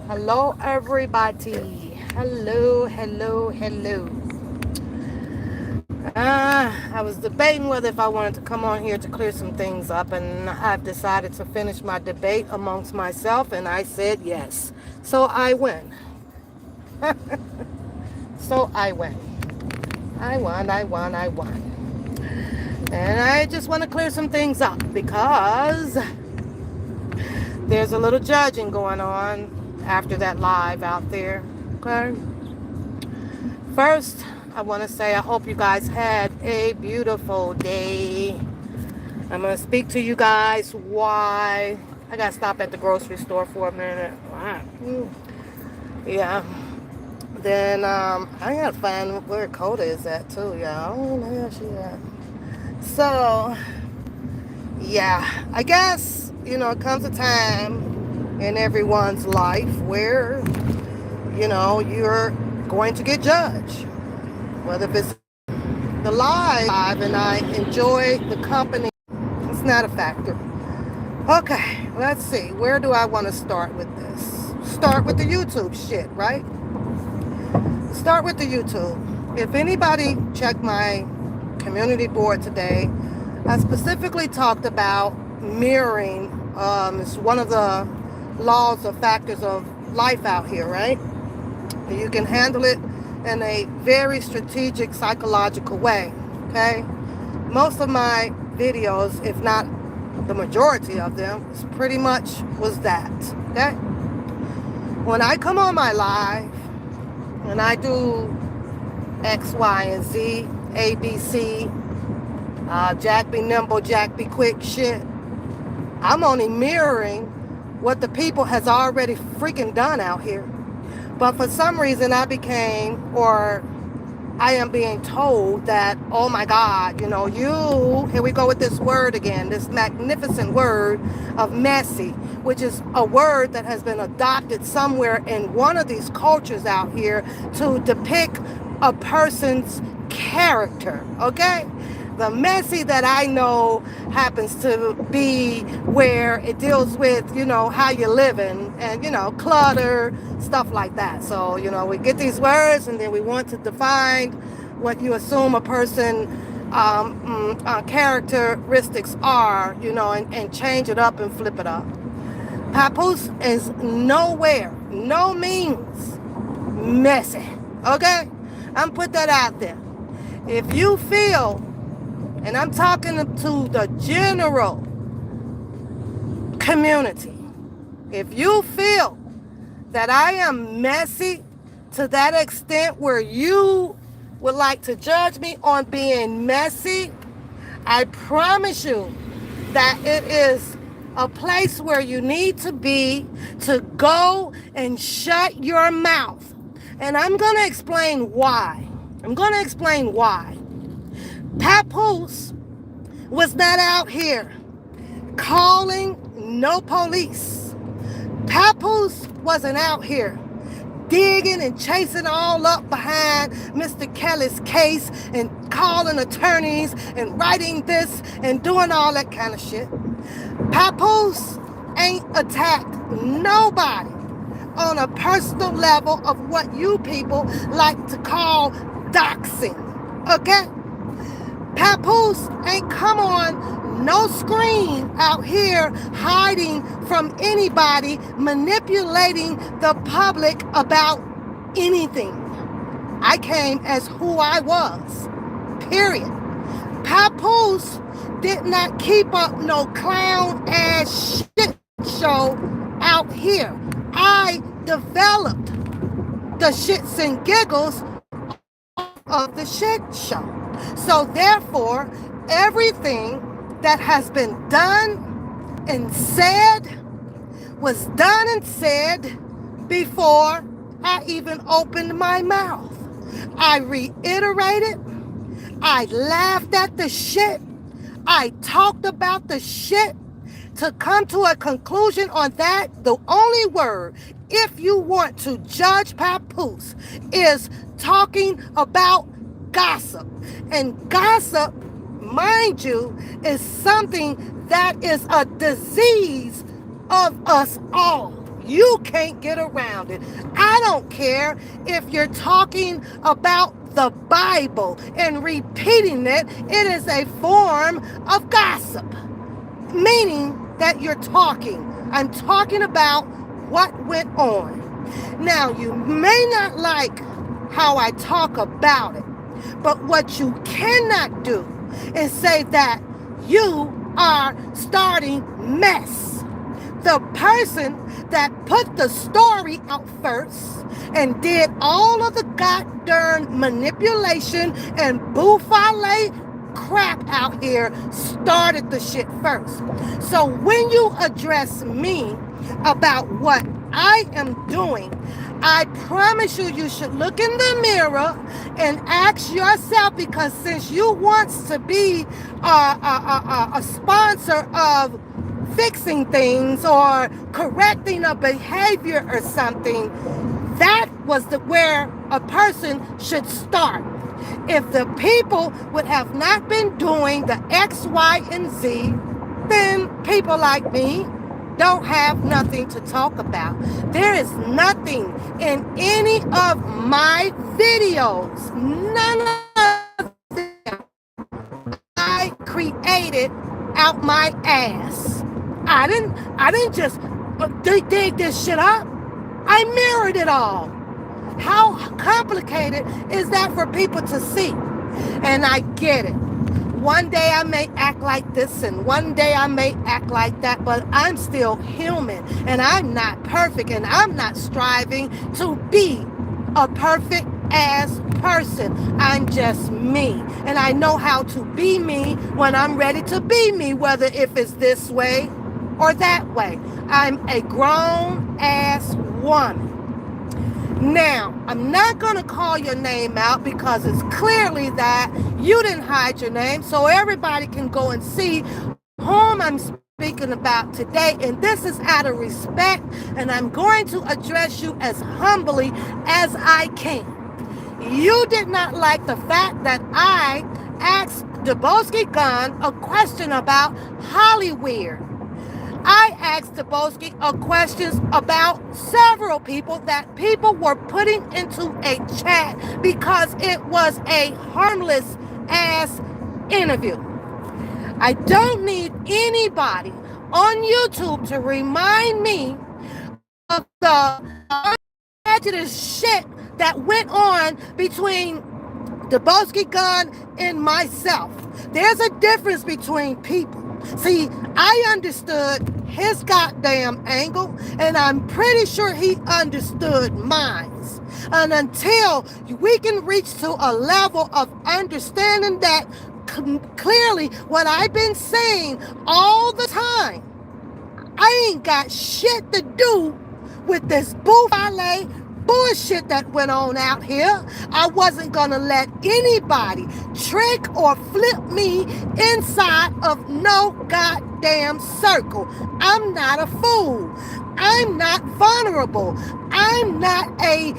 Hello, everybody. Hello, hello, hello. I was debating whether if I wanted to come on here to clear some things up, and I've decided to finish my debate amongst myself, and I said yes. So I win. So I win. I won, I won, I won. And I just want to clear some things up because there's a little judging going on after that live out there. Okay? First, I want to say I hope you guys had a beautiful day. I'm going to speak to you guys why. I got to stop at the grocery store for a minute. Wow. Yeah. Then I got to find where Coda is at too, y'all. I don't know where she at. So, yeah. I guess, it comes a time in everyone's life where, you're going to get judged. Whether if it's the live and I enjoy the company, it's not a factor. Okay, let's see. Where do I want to start with this? Start with the YouTube shit, right? Start with the YouTube. If anybody checked my community board today, I specifically talked about mirroring. It's one of the laws or factors of life out here, right? You can handle it in a very strategic psychological way. Okay, most of my videos, if not the majority of them, pretty much was that. Okay, when I come on my live and I do X, Y, and Z, A, B, C, Jack be nimble, Jack be quick shit, I'm only mirroring what the people has already freaking done out here. But for some reason I am being told that, oh my God, here we go with this word again, this magnificent word of messy, which is a word that has been adopted somewhere in one of these cultures out here to depict a person's character, okay? The messy that I know happens to be where it deals with, how you're living and, clutter, stuff like that. So, we get these words and then we want to define what you assume a person characteristics are, and change it up and flip it up. Papoose is nowhere, no means messy. Okay? I'm put that out there. If you feel, and I'm talking to the general community, if you feel that I am messy to that extent where you would like to judge me on being messy, I promise you that it is a place where you need to be to go and shut your mouth. And I'm going to explain why. Papoose was not out here calling no police. Papoose wasn't out here digging and chasing all up behind Mr. Kelly's case and calling attorneys and writing this and doing all that kind of shit. Papoose ain't attacked nobody on a personal level of what you people like to call doxing, okay? Papoose ain't come on no screen out here hiding from anybody, manipulating the public about anything. I came as who I was, period. Papoose did not keep up no clown ass shit show out here. I developed the shits and giggles of the shit show. So therefore, everything that has been done and said was done and said before I even opened my mouth. I reiterated, I laughed at the shit, I talked about the shit to come to a conclusion on that. The only word, if you want to judge Papoose, is talking about gossip. And gossip, mind you, is something that is a disease of us all. You can't get around it. I don't care if you're talking about the Bible and repeating it. It is a form of gossip, meaning that you're talking. I'm talking about what went on. Now, you may not like how I talk about it, but what you cannot do is say that you are starting mess. The person that put the story out first and did all of the goddamn manipulation and buffale crap out here started the shit first. So when you address me about what I am doing, I promise you, you should look in the mirror and ask yourself, because since you want to be a sponsor of fixing things or correcting a behavior or something, that was where a person should start. If the people would have not been doing the X, Y, and Z, then people like me don't have nothing to talk about. There is nothing in any of my videos, none of them, I created out my ass. I didn't just dig this shit up. I mirrored it all. How complicated is that for people to see? And I get it. One day I may act like this and one day I may act like that, but I'm still human and I'm not perfect and I'm not striving to be a perfect ass person. I'm just me, and I know how to be me when I'm ready to be me, whether if it's this way or that way. I'm a grown ass woman. Now, I'm not going to call your name out because it's clearly that you didn't hide your name, so everybody can go and see whom I'm speaking about today. And this is out of respect, and I'm going to address you as humbly as I can. You did not like the fact that I asked Debosky Gun a question about Hollywood. I asked Debosky questions about several people that people were putting into a chat because it was a harmless ass interview. I don't need anybody on YouTube to remind me of the unprejudiced shit that went on between Debosky Gun and myself. There's a difference between people. See, I understood his goddamn angle, and I'm pretty sure he understood mine. And until we can reach to a level of understanding that clearly what I've been saying all the time, I ain't got shit to do with this buffale bullshit that went on out here. I wasn't gonna let anybody trick or flip me inside of no goddamn circle. I'm not a fool. I'm not vulnerable. I'm not a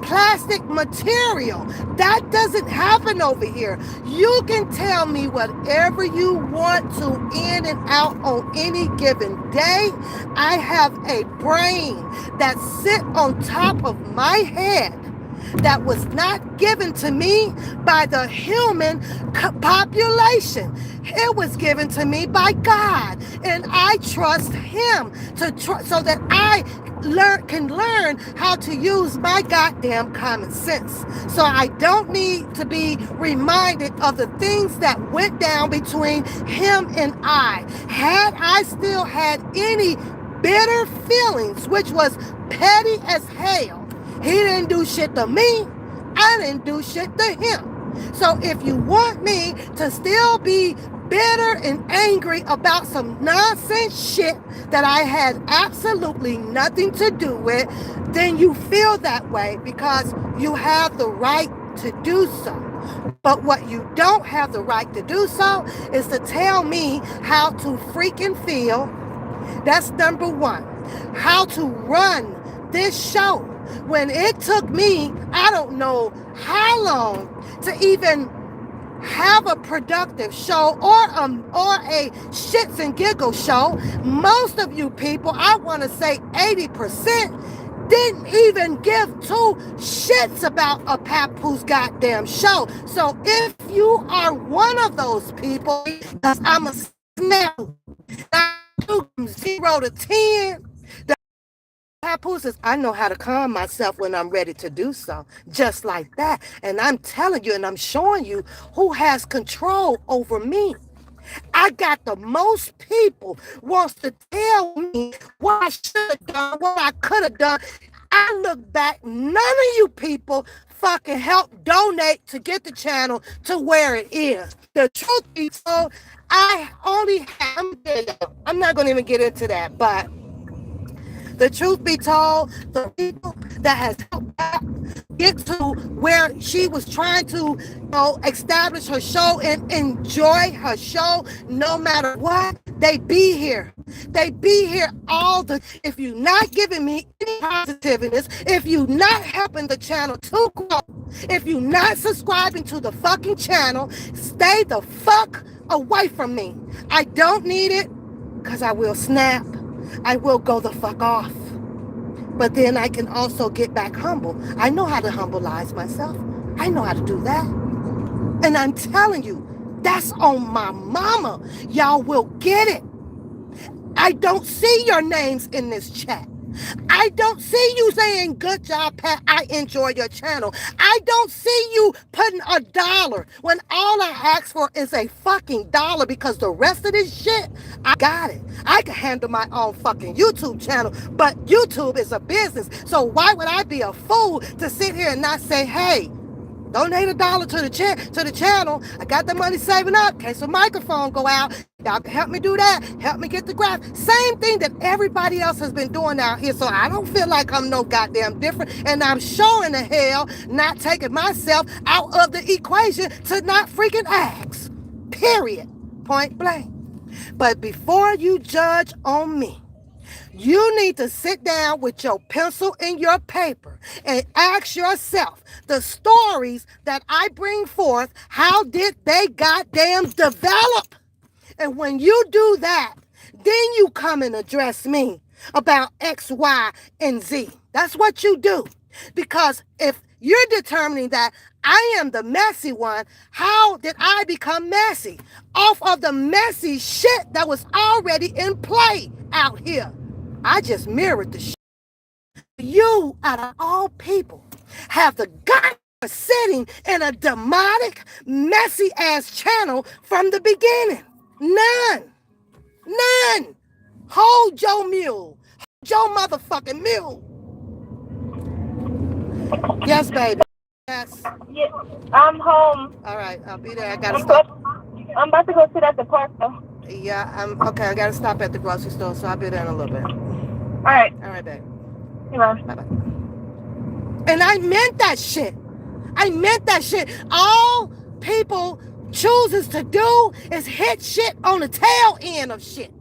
plastic material. That doesn't happen over here. You can tell me whatever you want to in and out on any given day. I have a brain that sits on top of my head that was not given to me by the human population. It was given to me by God, and I trust him so that I can learn how to use my goddamn common sense. So I don't need to be reminded of the things that went down between him and I. Had I still had any bitter feelings, which was petty as hell, he didn't do shit to me. I didn't do shit to him. So if you want me to still be bitter and angry about some nonsense shit that I had absolutely nothing to do with, then you feel that way because you have the right to do so. But what you don't have the right to do so is to tell me how to freaking feel. That's number one. How to run this show when it took me, I don't know how long, to even have a productive show or a shits and giggles show, most of you people, I want to say 80%, didn't even give two shits about a Papoose goddamn show. So if you are one of those people, because I'm a snap, I do from 0 to 10. Papooses, I know how to calm myself when I'm ready to do so, just like that. And I'm telling you and I'm showing you who has control over me. I got the most people wants to tell me what I should have done, what I could have done. I look back, none of you people fucking help donate to get the channel to where it is. The truth be told, I only have, I'm not going to even get into that, but the truth be told, the people that has helped get to where she was trying to, establish her show and enjoy her show no matter what, they be here. They be here all the, if you not giving me any positiveness, if you not helping the channel to grow, if you not subscribing to the fucking channel, stay the fuck away from me. I don't need it, because I will snap. I will go the fuck off. But then I can also get back humble. I know how to humbleize myself. I know how to do that. And I'm telling you, that's on my mama. Y'all will get it. I don't see your names in this chat. I don't see you saying, good job, Pat, I enjoy your channel. I don't see you putting $1 when all I ask for is a fucking dollar, because the rest of this shit, I got it. I can handle my own fucking YouTube channel, but YouTube is a business. So why would I be a fool to sit here and not say, hey, donate $1 to the channel. I got the money saving up in case the microphone go out. Y'all can help me do that. Help me get the graph. Same thing that everybody else has been doing out here. So I don't feel like I'm no goddamn different. And I'm showing the hell not taking myself out of the equation to not freaking ask. Period. Point blank. But before you judge on me, you need to sit down with your pencil and your paper and ask yourself, the stories that I bring forth, how did they goddamn develop? And when you do that, then you come and address me about X, Y, and Z. That's what you do. Because if you're determining that I am the messy one, how did I become messy? Off of the messy shit that was already in play out here. I just mirrored the shit. You, out of all people, have the guts for sitting in a demonic, messy ass channel from the beginning. None. None. Hold your mule. Hold your motherfucking mule. Yes, baby. Yes. Yeah, I'm home. All right, I'll be there. I gotta stop. I'm about to go sit at the park though. Yeah, I'm okay. I gotta stop at the grocery store, so I'll be there in a little bit. All right. All right, babe. Bye. Bye-bye. And I meant that shit. I meant that shit. All people chooses to do is hit shit on the tail end of shit.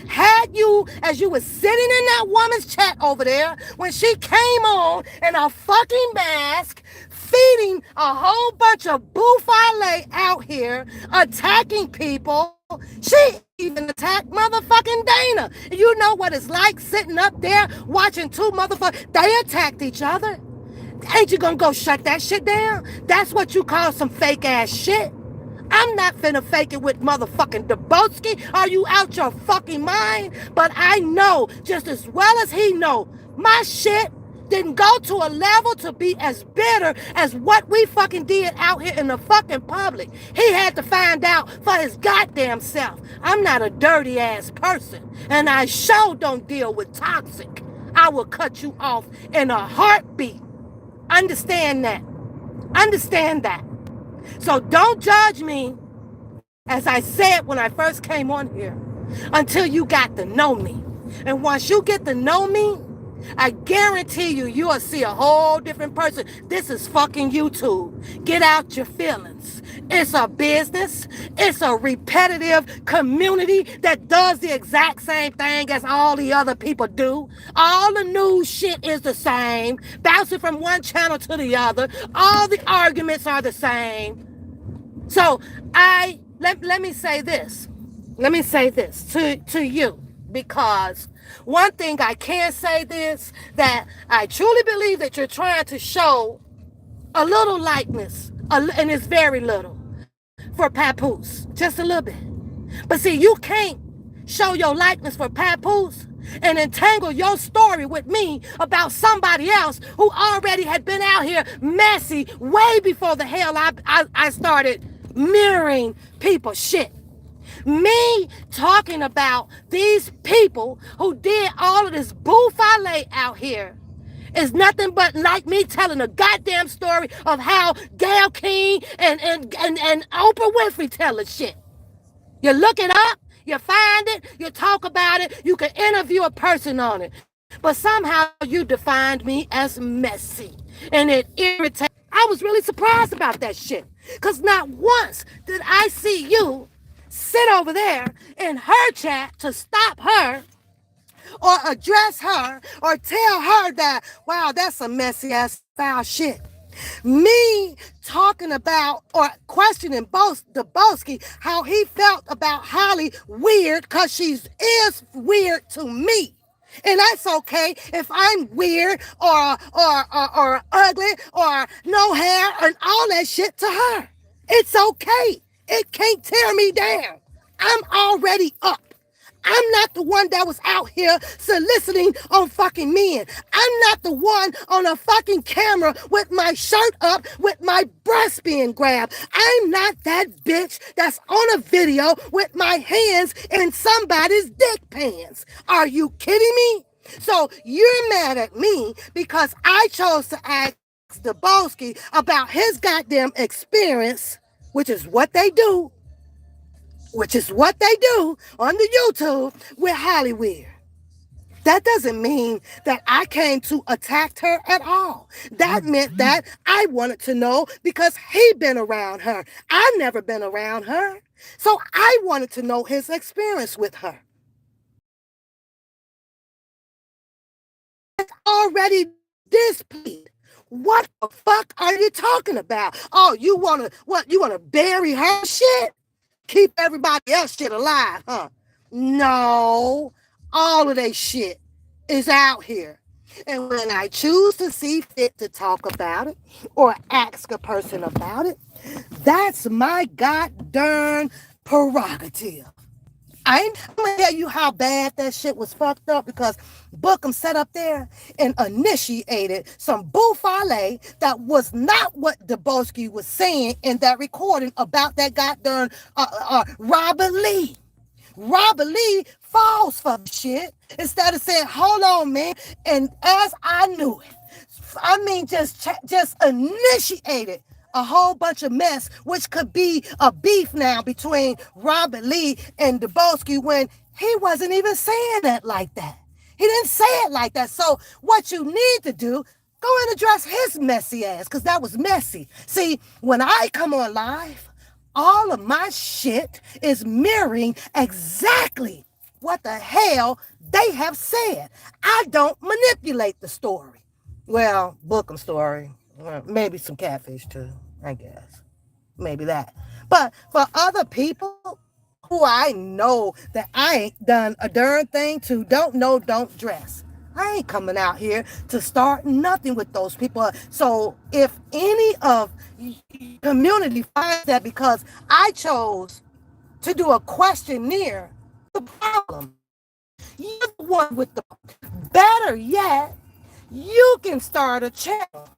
Had you, as you was sitting in that woman's chat over there, when she came on in a fucking mask, feeding a whole bunch of buffale out here, attacking people, she even attacked motherfucking Dana. You know what it's like sitting up there watching two motherfuckers, they attacked each other. Ain't you gonna go shut that shit down? That's what you call some fake ass shit. I'm not finna fake it with motherfucking Debotsky. Are you out your fucking mind? But I know just as well as he know, my shit didn't go to a level to be as bitter as what we fucking did out here in the fucking public. He had to find out for his goddamn self. I'm not a dirty ass person, and I sure don't deal with toxic. I will cut you off in a heartbeat. Understand that. Understand that. So don't judge me, as I said when I first came on here, until you got to know me. And once you get to know me, I guarantee you, you'll see a whole different person. This is fucking YouTube. Get out your feelings. It's a business. It's a repetitive community that does the exact same thing as all the other people do. All the news shit is the same. Bouncing from one channel to the other. All the arguments are the same. So let me say this. Let me say this to you, because one thing I can say this, that I truly believe that you're trying to show a little likeness, and it's very little, for Papoose, just a little bit. But see, you can't show your likeness for Papoose and entangle your story with me about somebody else who already had been out here messy way before the hell I started mirroring people shit. Me talking about these people who did all of this buffale out here is nothing but like me telling a goddamn story of how Gayle King and Oprah Winfrey tell the shit. You look it up, you find it, you talk about it, you can interview a person on it. But somehow you defined me as messy. And it irritated. I was really surprised about that shit. Because not once did I see you sit over there in her chat to stop her or address her or tell her that, wow, that's some messy ass foul shit. Me talking about or questioning Dubowski how he felt about Holly weird because she is weird to me. And that's okay if I'm weird or ugly or no hair and all that shit to her. It's okay. It can't tear me down. I'm already up. I'm not the one that was out here soliciting on fucking men. I'm not the one on a fucking camera with my shirt up with my breast being grabbed. I'm not that bitch that's on a video with my hands in somebody's dick pants. Are you kidding me? So you're mad at me because I chose to ask Dubowski about his goddamn experience, which is what they do on the YouTube with Hollywood. That doesn't mean that I came to attack her at all. That meant that I wanted to know because he been around her. I've never been around her. So I wanted to know his experience with her. It's already displayed. What the fuck are you talking about? Oh, you wanna bury her shit? Keep everybody else shit alive, huh? No, all of that shit is out here. And when I choose to see fit to talk about it or ask a person about it, that's my goddamn prerogative. I'm gonna tell you how bad that shit was fucked up because Bookham sat up there and initiated some buffale that was not what Dubowski was saying in that recording about that goddamn Robert Lee. Robert Lee falls for shit instead of saying, hold on, man. And as I knew it, I mean, just initiated a whole bunch of mess, which could be a beef now between Robert Lee and Dubowski when he wasn't even saying it like that. He didn't say it like that. So what you need to do, go and address his messy ass, because that was messy. See, when I come on live, all of my shit is mirroring exactly what the hell they have said. I don't manipulate the story. Well, Bookham story. Maybe some catfish too, I guess. Maybe that. But for other people who I know that I ain't done a darn thing to, don't know, don't dress. I ain't coming out here to start nothing with those people. So if any of community finds that because I chose to do a questionnaire, the problem. You're the one with the better yet, you can start a channel.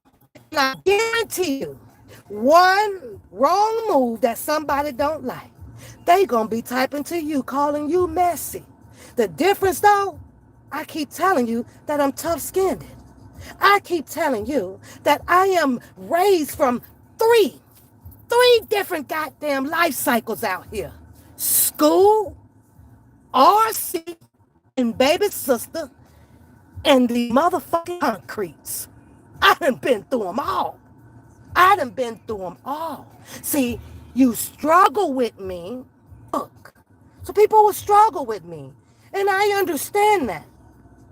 And I guarantee you, one wrong move that somebody don't like, they gonna be typing to you, calling you messy. The difference though, I keep telling you that I'm tough-skinned. I keep telling you that I am raised from three different goddamn life cycles out here. School, RC, and baby sister, and the motherfucking concretes. I done been through them all. See, you struggle with me. Look, so people will struggle with me. And I understand that.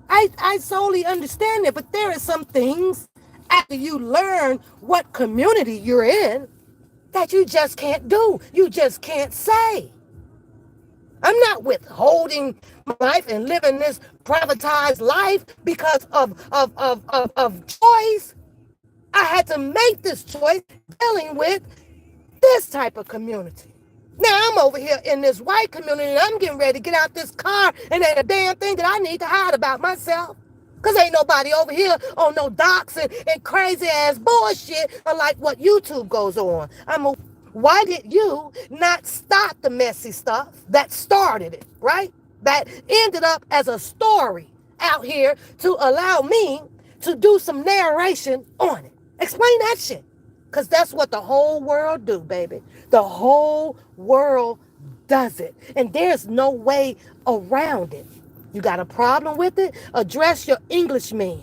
I solely understand it. But there are some things after you learn what community you're in, that you just can't do. You just can't say. I'm not withholding my life and living this privatized life because of choice. I had to make this choice dealing with this type of community. Now I'm over here in this white community and I'm getting ready to get out this car and ain't a damn thing that I need to hide about myself. Cause ain't nobody over here on no docs and crazy ass bullshit like what YouTube goes on. Why did you not stop the messy stuff that started it, right? That ended up as a story out here to allow me to do some narration on it. Explain that shit. Because that's what the whole world do, baby. The whole world does it. And there's no way around it. You got a problem with it? Address your Englishman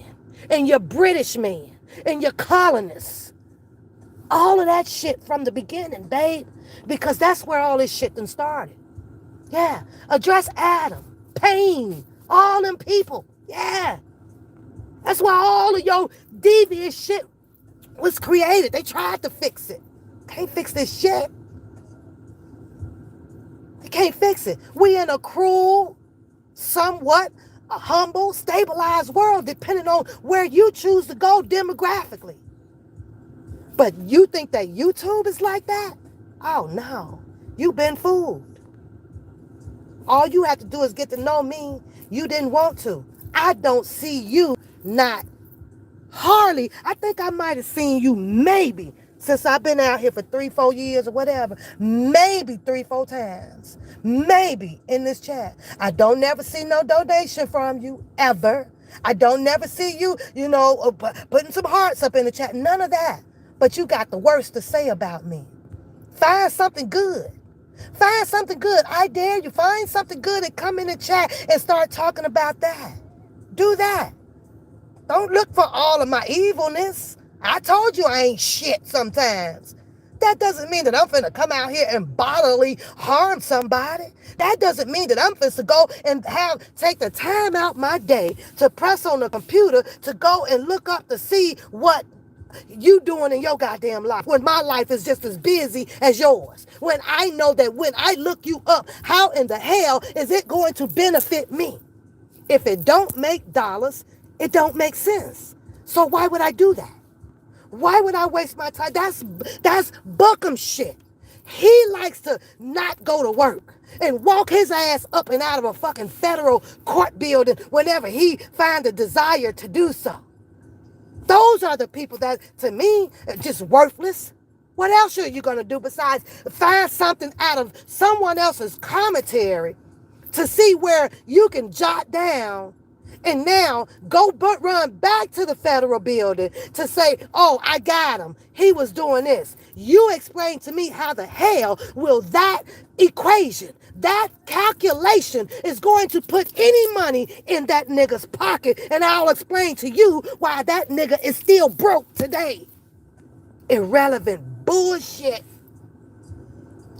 and your British man and your colonists. All of that shit from the beginning, babe. Because that's where all this shit done started. Yeah. Address Adam, Pain, all them people. Yeah. That's why all of your devious shit was created. They tried to fix it. Can't fix this shit. They can't fix it. We in a cruel, somewhat a humble, stabilized world depending on where you choose to go demographically. But you think that YouTube is like that? Oh no. You've been fooled. All you have to do is get to know me. You didn't want to. I don't see you not hardly. I think I might have seen you maybe since I've been out here for 3-4 years or whatever. Maybe 3-4 times. Maybe in this chat. I don't never see no donation from you ever. I don't never see you, putting some hearts up in the chat. None of that. But you got the worst to say about me. Find something good. Find something good. I dare you. Find something good and come in the chat and start talking about that. Do that. Don't look for all of my evilness. I told you I ain't shit sometimes. That doesn't mean that I'm finna come out here and bodily harm somebody. That doesn't mean that I'm finna go and take the time out my day to press on the computer to go and look up to see what you doing in your goddamn life when my life is just as busy as yours. When I know that when I look you up, how in the hell is it going to benefit me? If it don't make dollars, it don't make sense. So why would I do that? Why would I waste my time? That's Bookham shit. He likes to not go to work and walk his ass up and out of a fucking federal court building whenever he finds a desire to do so. Those are the people that, to me, are just worthless. What else are you going to do besides find something out of someone else's commentary to see where you can jot down and now go run back to the federal building to say, oh, I got him. He was doing this. You explain to me how the hell will that equation, that calculation is going to put any money in that nigga's pocket, and I'll explain to you why that nigga is still broke today. Irrelevant bullshit.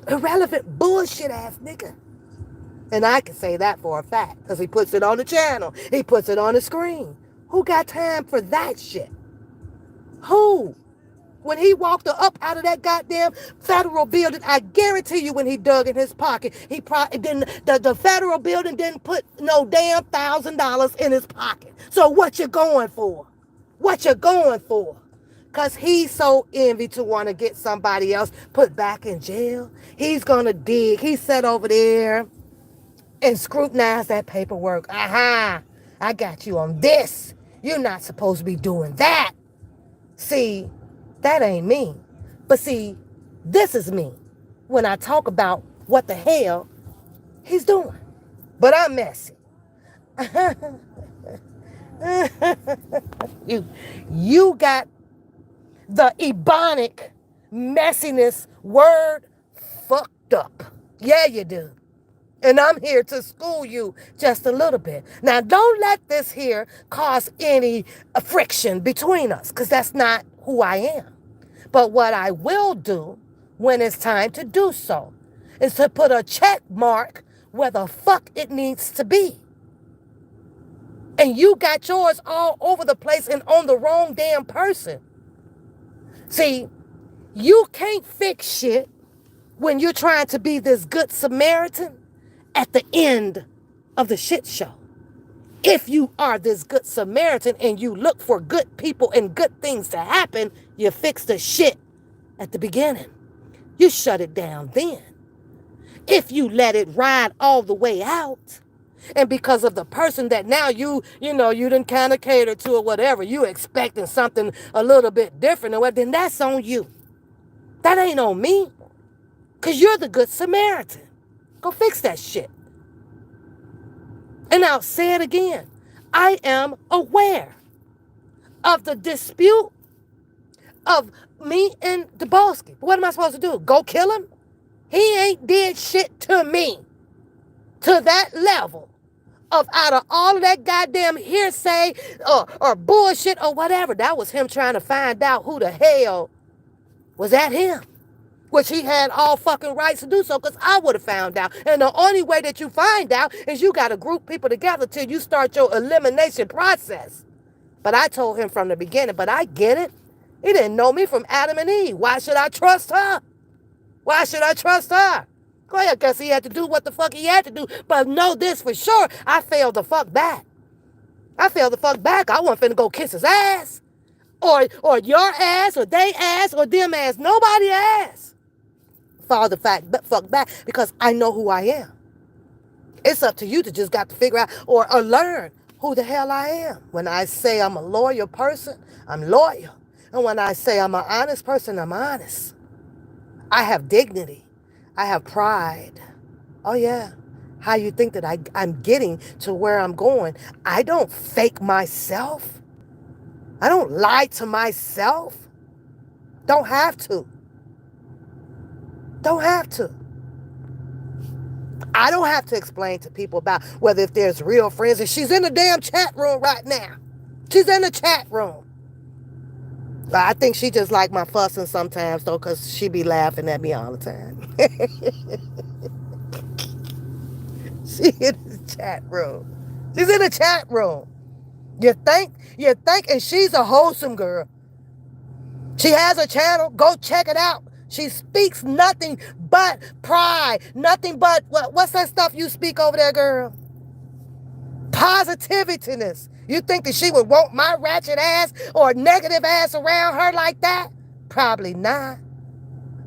Irrelevant bullshit ass nigga. And I can say that for a fact because he puts it on the channel. He puts it on the screen. Who got time for that shit? Who? When he walked up out of that goddamn federal building, I guarantee you when he dug in his pocket, he probably didn't, the federal building didn't put no damn $1,000 in his pocket. So what you going for? What you going for? Because he's so envy to want to get somebody else put back in jail. He's going to dig. He sat over there and scrutinize that paperwork. Aha, I got you on this. You're not supposed to be doing that. See, that ain't me. But see, this is me when I talk about what the hell he's doing. But I'm messy. You got the Ebonic messiness word fucked up. Yeah, you do. And I'm here to school you just a little bit. Now, don't let this here cause any friction between us, because that's not who I am. But what I will do when it's time to do so is to put a check mark where the fuck it needs to be. And you got yours all over the place and on the wrong damn person. See, You can't fix shit when you're trying to be this good Samaritan at the end of the shit show. If you are this good Samaritan and you look for good people and good things to happen, you fix the shit at the beginning. You shut it down then. If you let it ride all the way out, and because of the person that now you didn't kind of cater to or whatever, you expecting something a little bit different or whatever, then that's on you. That ain't on me. Because you're the good Samaritan. Go fix that shit. And I'll say it again. I am aware of the dispute of me and Dubowski. What am I supposed to do? Go kill him? He ain't did shit to me to that level of out of all of that goddamn hearsay or bullshit or whatever. That was him trying to find out who the hell was at him. Which he had all fucking rights to do so, because I would have found out. And the only way that you find out is you got to group people together till you start your elimination process. But I told him from the beginning, but I get it. He didn't know me from Adam and Eve. Why should I trust her? Why should I trust her? Well, I guess he had to do what the fuck he had to do. But know this for sure, I failed the fuck back. I failed the fuck back. I wasn't finna go kiss his ass. Or your ass, or they ass, or them ass. Nobody ass. Fall the fuck back because I know who I am. It's up to you to just got to figure out or learn who the hell I am. When I say I'm a loyal person, I'm loyal. And when I say I'm an honest person, I'm honest. I have dignity. I have pride. Oh, yeah. How you think that I'm getting to where I'm going? I don't fake myself. I don't lie to myself. Don't have to. Don't have to. I don't have to explain to people about whether if there's real friends. And she's in the damn chat room right now. She's in the chat room. I think she just like my fussing sometimes, though, because she be laughing at me all the time. She in the chat room. She's in the chat room. You think, and she's a wholesome girl. She has a channel. Go check it out. She speaks nothing but pride. Nothing but, what's that stuff you speak over there, girl? Positivityness. You think that she would want my ratchet ass or negative ass around her like that? Probably not.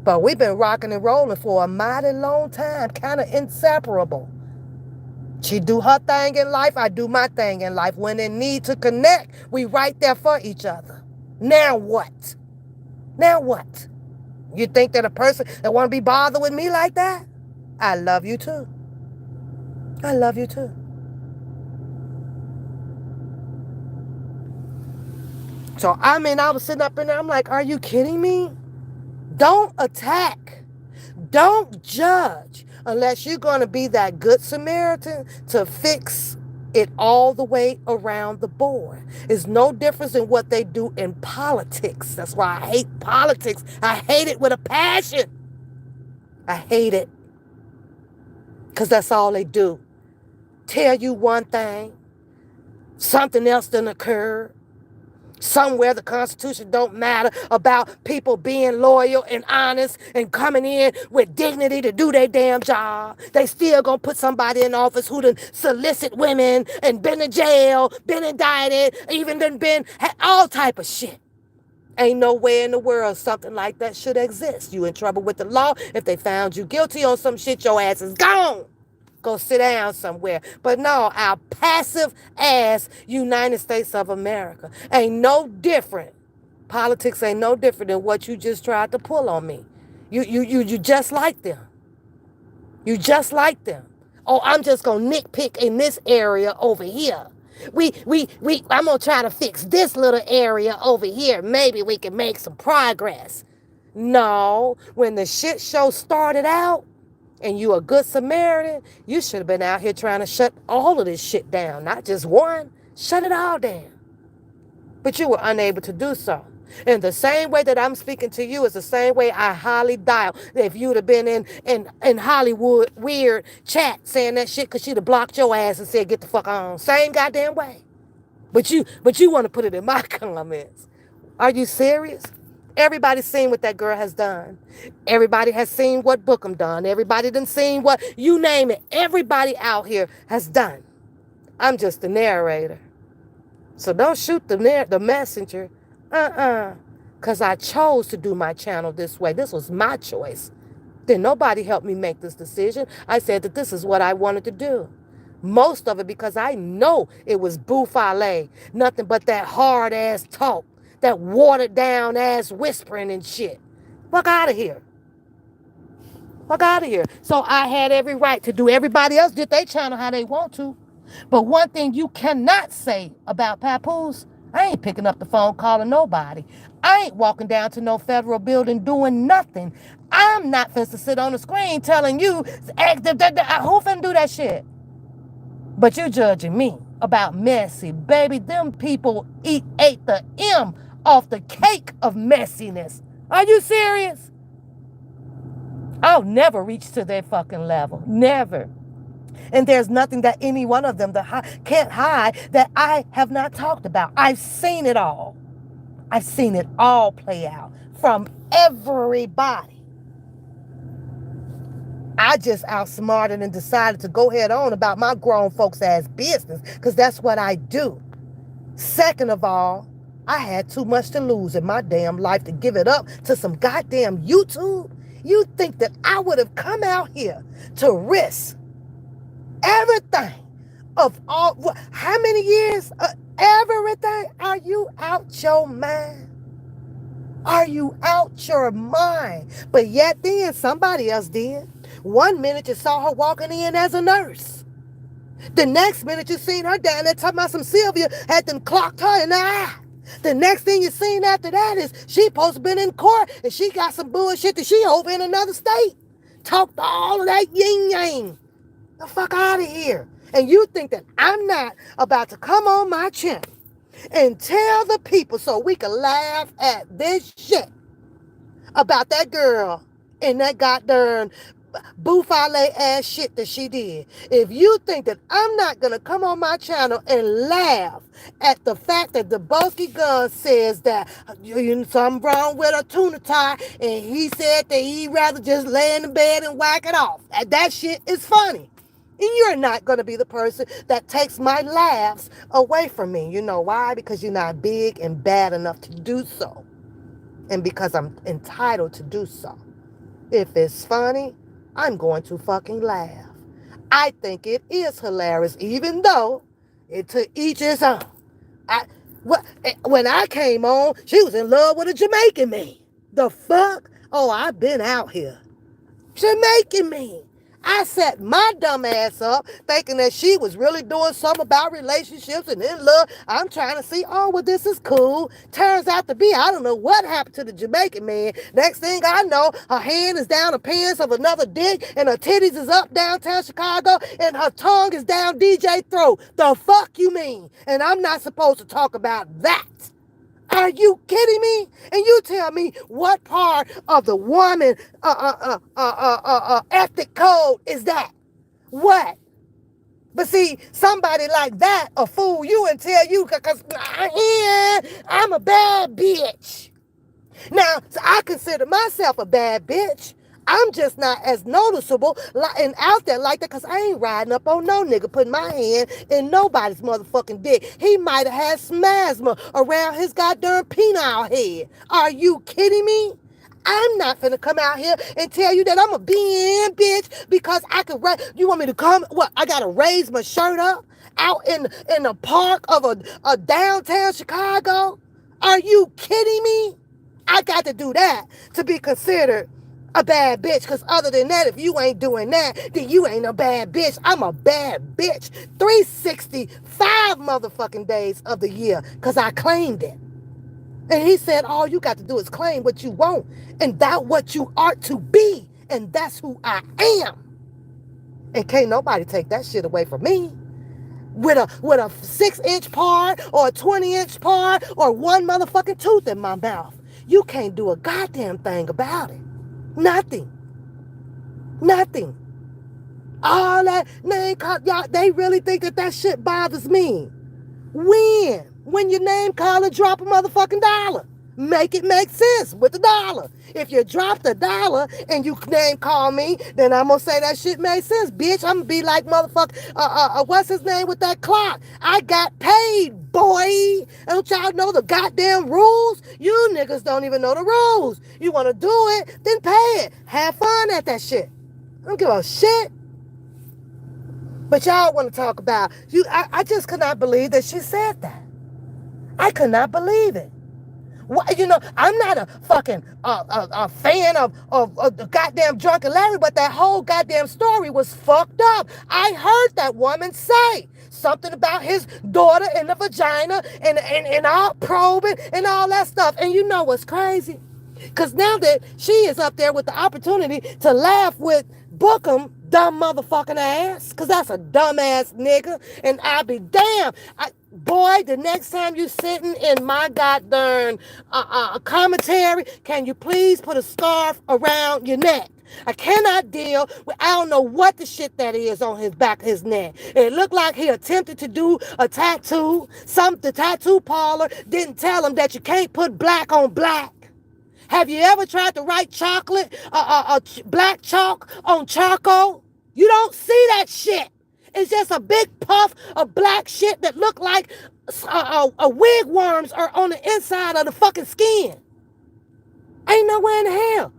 But we've been rocking and rolling for a mighty long time. Kind of inseparable. She do her thing in life. I do my thing in life. When in need to connect, we right there for each other. Now what? Now what? You think that a person that want to be bothered with me like that? I love you too. I love you too. So, I was sitting up in there. I'm like, are you kidding me? Don't attack. Don't judge unless you're going to be that good Samaritan to fix it all the way around the board. It's no difference in what they do in politics. That's why I hate politics. I hate it with a passion. I hate it. Because that's all they do. Tell you one thing. Something else done occurred. Somewhere the Constitution don't matter about people being loyal and honest and coming in with dignity to do their damn job. They still gonna put somebody in office who done solicit women and been in jail, been indicted, even done been all type of shit. Ain't nowhere in the world something like that should exist. You in trouble with the law. If they found you guilty on some shit, your ass is gone. Go sit down somewhere. But no, our passive ass United States of America ain't no different. Politics ain't no different than what you just tried to pull on me. You just like them. You just like them. Oh, I'm just gonna nitpick in this area over here. I'm gonna try to fix this little area over here. Maybe we can make some progress. No, when the shit show started out, and you a good Samaritan, you should have been out here trying to shut all of this shit down. Not just one. Shut it all down. But you were unable to do so. And the same way that I'm speaking to you is the same way I highly doubt if you'd have been in Hollywood weird chat saying that shit because she'd have blocked your ass and said, get the fuck on. Same goddamn way. But you want to put it in my comments. Are you serious? Everybody's seen what that girl has done. Everybody has seen what Bookham done. Everybody done seen what, you name it. Everybody out here has done. I'm just the narrator. So don't shoot the messenger. Because I chose to do my channel this way. This was my choice. Then nobody helped me make this decision. I said that this is what I wanted to do. Most of it because I know it was boufale. Nothing but that hard ass talk. That watered down ass whispering and shit. Fuck out of here. Fuck out of here. So I had every right to do. Everybody else did their channel how they want to. But one thing you cannot say about Papoose, I ain't picking up the phone calling nobody. I ain't walking down to no federal building doing nothing. I'm not finna sit on the screen telling you, who finna do that shit? But you judging me about messy. Baby, them people ate the M off the cake of messiness. Are you serious? I'll never reach to their fucking level. Never. And there's nothing that any one of them can't hide that I have not talked about. I've seen it all. I've seen it all play out from everybody. I just outsmarted and decided to go head on about my grown folks ass business because that's what I do. Second of all, I had too much to lose in my damn life to give it up to some goddamn YouTube. You think that I would have come out here to risk everything of all, how many years? Everything? Are you out your mind? Are you out your mind? But yet then somebody else did. One minute you saw her walking in as a nurse. The next minute you seen her down there talking about some Sylvia had them clocked her in the eye. The next thing you seen after that is she supposed to been in court and she got some bullshit that she over in another state. Talked all of that yin yang. The fuck out of here. And you think that I'm not about to come on my channel and tell the people so we can laugh at this shit about that girl and that goddamn boufale ass shit that she did. If you think that I'm not gonna come on my channel and laugh at the fact that the Boski gun says that something wrong with a tuna tie and he said that he'd rather just lay in the bed and whack it off. That shit is funny. And you're not going to be the person that takes my laughs away from me. You know why? Because you're not big and bad enough to do so. And because I'm entitled to do so. If it's funny, I'm going to fucking laugh. I think it is hilarious, even though it took each his own. When I came on, she was in love with a Jamaican man. The fuck? Oh, I've been out here. Jamaican man. I set my dumb ass up thinking that she was really doing something about relationships and in love. I'm trying to see, oh, well, this is cool. Turns out to be, I don't know what happened to the Jamaican man. Next thing I know, her hand is down the pants of another dick and her titties is up downtown Chicago and her tongue is down DJ throat. The fuck you mean? And I'm not supposed to talk about that. Are you kidding me? And you tell me what part of the woman ethic code is that? What? But see, somebody like that will fool you and tell you because I'm a bad bitch. Now, so I consider myself a bad bitch. I'm just not as noticeable and out there like that because I ain't riding up on no nigga putting my hand in nobody's motherfucking dick. He might have had smazma around his goddamn penile head. Are you kidding me? I'm not finna come out here and tell you that I'm a BN bitch because I could, you want me to come, what, I gotta raise my shirt up out in the park of a downtown Chicago? Are you kidding me? I got to do that to be considered a bad bitch, because other than that, if you ain't doing that, then you ain't a bad bitch. I'm a bad bitch 365 motherfucking days of the year because I claimed it. And he said, all you got to do is claim what you want and that what you are to be, and that's who I am. And can't nobody take that shit away from me. With a 6-inch part or a 20-inch part or one motherfucking tooth in my mouth. You can't do a goddamn thing about it. Nothing. Nothing. All that name call, y'all, they really think that shit bothers me. When? When your name caller drop a motherfucking dollar. Make it make sense with the dollar. If you drop the dollar and you name call me, then I'm gonna say that shit made sense, bitch. I'm gonna be like motherfucker. What's his name with that clock? I got paid, boy. Don't y'all know the goddamn rules? You niggas don't even know the rules. You wanna do it, then pay it. Have fun at that shit. I don't give a shit. But y'all want to talk about you. I just could not believe that she said that. I could not believe it. What, I'm not a fucking a fan of the goddamn Drunken Larry, but that whole goddamn story was fucked up. I heard that woman say something about his daughter in the vagina and all probing and all that stuff. And you know what's crazy? Because now that she is up there with the opportunity to laugh with Bookham, dumb motherfucking ass, because that's a dumbass nigga, and I'll be damned. Boy, the next time you sitting in my goddamn commentary, can you please put a scarf around your neck? I cannot deal with, I don't know what the shit that is on his back of his neck. It looked like he attempted to do a tattoo. The tattoo parlor didn't tell him that you can't put black on black. Have you ever tried to write black chalk on charcoal? You don't see that shit. It's just a big puff of black shit that look like wigworms are on the inside of the fucking skin. Ain't nowhere in the hell.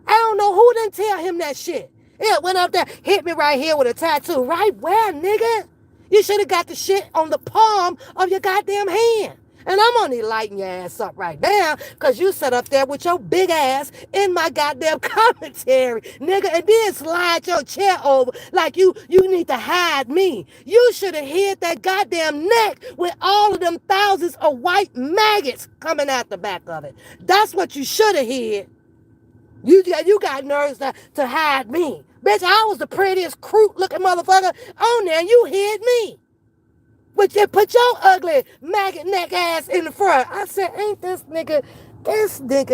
I don't know who didn't tell him that shit. Yeah, went up there, hit me right here with a tattoo. Right where, nigga? You should have got the shit on the palm of your goddamn hand. And I'm only lighting your ass up right now because you sat up there with your big ass in my goddamn commentary, nigga, and then slide your chair over like you need to hide me. You should have hid that goddamn neck with all of them thousands of white maggots coming out the back of it. That's what you should have hid. You got nerves to hide me. Bitch, I was the prettiest, crude looking motherfucker on there and you hid me. But you put your ugly maggot neck ass in the front. I said, ain't this nigga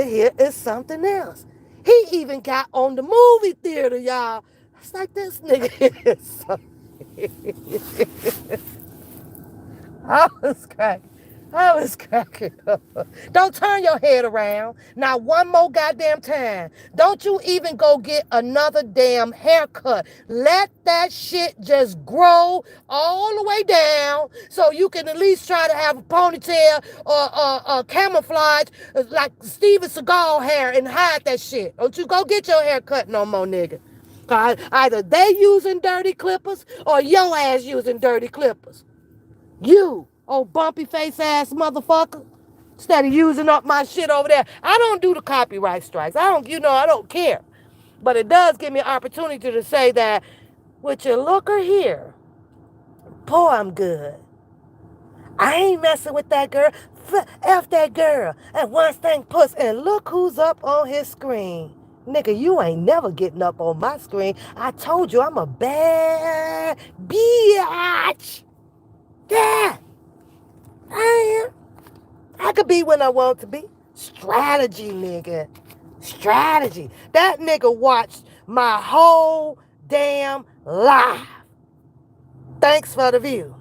here is something else. He even got on the movie theater, y'all. It's like this nigga is something. I was cracking up. Don't turn your head around. Not one more goddamn time. Don't you even go get another damn haircut. Let that shit just grow all the way down so you can at least try to have a ponytail or camouflage like Steven Seagal hair and hide that shit. Don't you go get your hair cut no more, nigga. Either they using dirty clippers or your ass using dirty clippers. You, old bumpy face ass motherfucker, instead of using up my shit over there. I don't do the copyright strikes. I don't care. But it does give me an opportunity to say that with your looker here, boy, I'm good. I ain't messing with that girl. F that girl. And one thing puss, and look who's up on his screen. Nigga, you ain't never getting up on my screen. I told you I'm a bad bitch. Yeah, I am. I could be when I want to be. Strategy, nigga. Strategy. That nigga watched my whole damn life. Thanks for the view.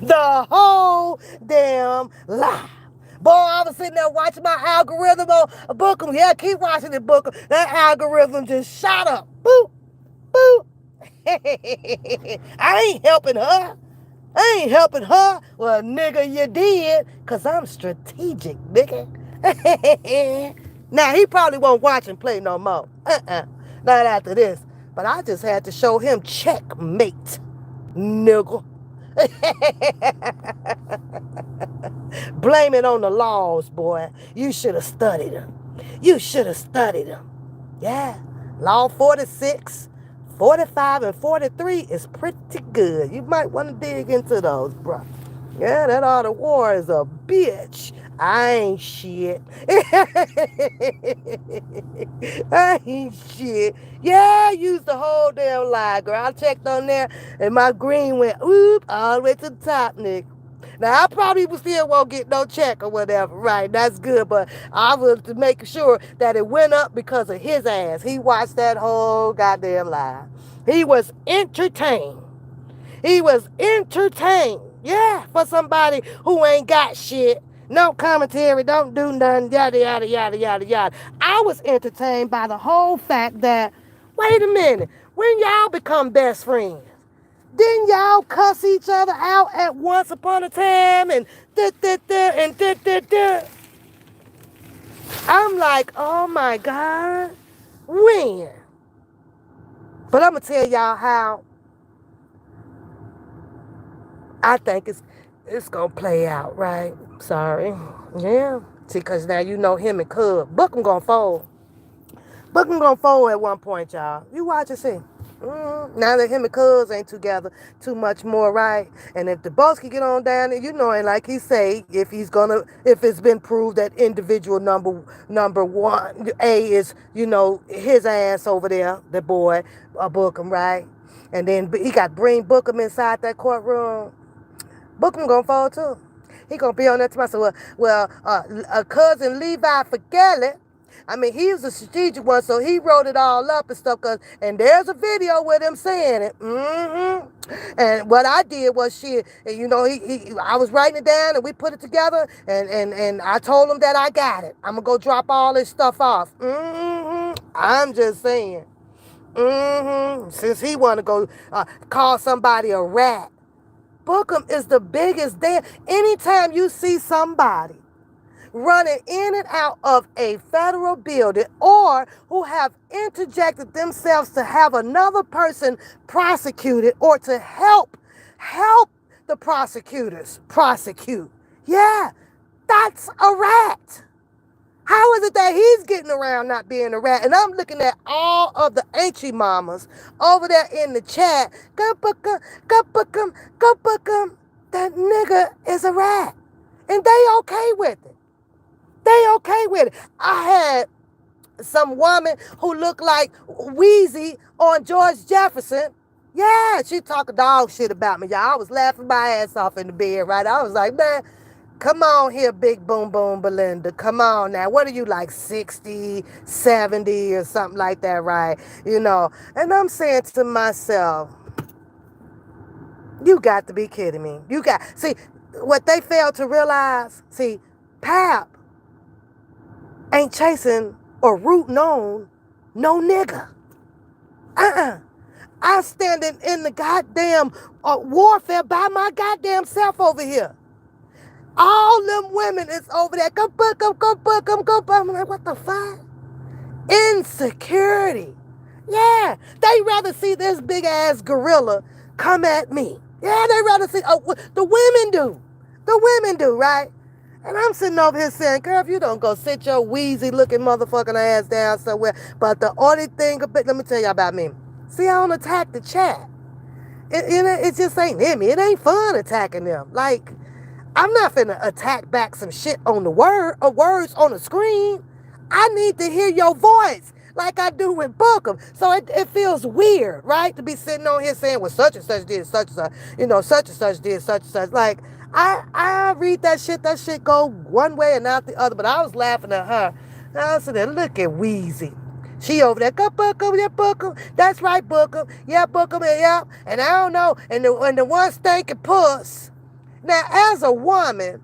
The whole damn life. Boy, I was sitting there watching my algorithm on Bookham. Yeah, keep watching it, Bookham. That algorithm just shot up. Boop, boop. I ain't helping her. Well, nigga, you did, because I'm strategic, nigga. Now, he probably won't watch and play no more. Not after this. But I just had to show him checkmate, nigga. Blame it on the laws, boy. You should have studied them. Yeah. Law 46. 45 and 43 is pretty good. You might want to dig into those, bro. Yeah, that art of war is a bitch. I ain't shit. I ain't shit. Yeah, I used the whole damn lie, girl. I checked on there and my green went whoop all the way to the top, nigga. Now, I probably still won't get no check or whatever, right? That's good, but I was to make sure that it went up because of his ass. He watched that whole goddamn live. He was entertained. Yeah, for somebody who ain't got shit. No commentary. Don't do nothing. Yada, yada, yada, yada, yada. I was entertained by the whole fact that, wait a minute, when y'all become best friends, didn't y'all cuss each other out at once upon a time and and I'm like, oh my God, when? But I'm going to tell y'all how I think it's going to play out, right? Sorry. Yeah. See, because now you know him and Cub. Book him going to fold. Book him going to fold at one point, y'all. You watch and see. Now that him and Cuz ain't together too much more, right? And if the boss can get on down, you know, and like he say, if it's been proved that individual number one, A is, you know, his ass over there, the boy, Bookham, right? And then he got bring Bookham inside that courtroom. Bookham gonna fall too. He gonna be on that tomorrow. So, a cousin Levi Forgelli, I mean, he was a strategic one, so he wrote it all up and stuff. And there's a video with him saying it. And what I did was, you know, I was writing it down, and we put it together. And I told him that I got it. I'm gonna go drop all this stuff off. I'm just saying. Since he wanna go call somebody a rat. Bookham is the biggest damn. Anytime you see somebody running in and out of a federal building or who have interjected themselves to have another person prosecuted or to help the prosecutors prosecute, yeah, that's a rat. How is it that he's getting around not being a rat? And I'm looking at all of the auntie mamas over there in the chat. Go book him, go book him, go book him. That nigga is a rat. And they okay with it. They okay with it. I had some woman who looked like Wheezy on George Jefferson. Yeah, she talking dog shit about me, y'all. I was laughing my ass off in the bed, right? I was like, man, come on here, big boom boom Belinda. Come on now. What are you, like 60, 70 or something like that, right? You know, and I'm saying to myself, you got to be kidding me. See, what they failed to realize, see, Pap ain't chasing or rooting on no nigga. I standing in the goddamn warfare by my goddamn self over here. All them women is over there. Go book them, go book them, go book them. I'm like, what the fuck? Insecurity. Yeah, they rather see this big ass gorilla come at me. Yeah, they rather see, the women do. The women do, right? And I'm sitting over here saying, girl, if you don't go sit your wheezy looking motherfucking ass down somewhere. But the only thing, let me tell you about me. See, I don't attack the chat. It just ain't in me. It ain't fun attacking them. Like, I'm not finna attack back some shit on the words on the screen. I need to hear your voice like I do with Bookham. So it feels weird, right? To be sitting on here saying, well, such and such did such and such, you know, such and such did such and such. Like, I read that shit go one way and not the other. But I was laughing at her. And I was sitting there, look at Wheezy. She over there, go Bookham, yeah, Bookham. That's right, Bookham. Yeah, Bookham, yeah. And I don't know. And the one stinking puss. Now, as a woman,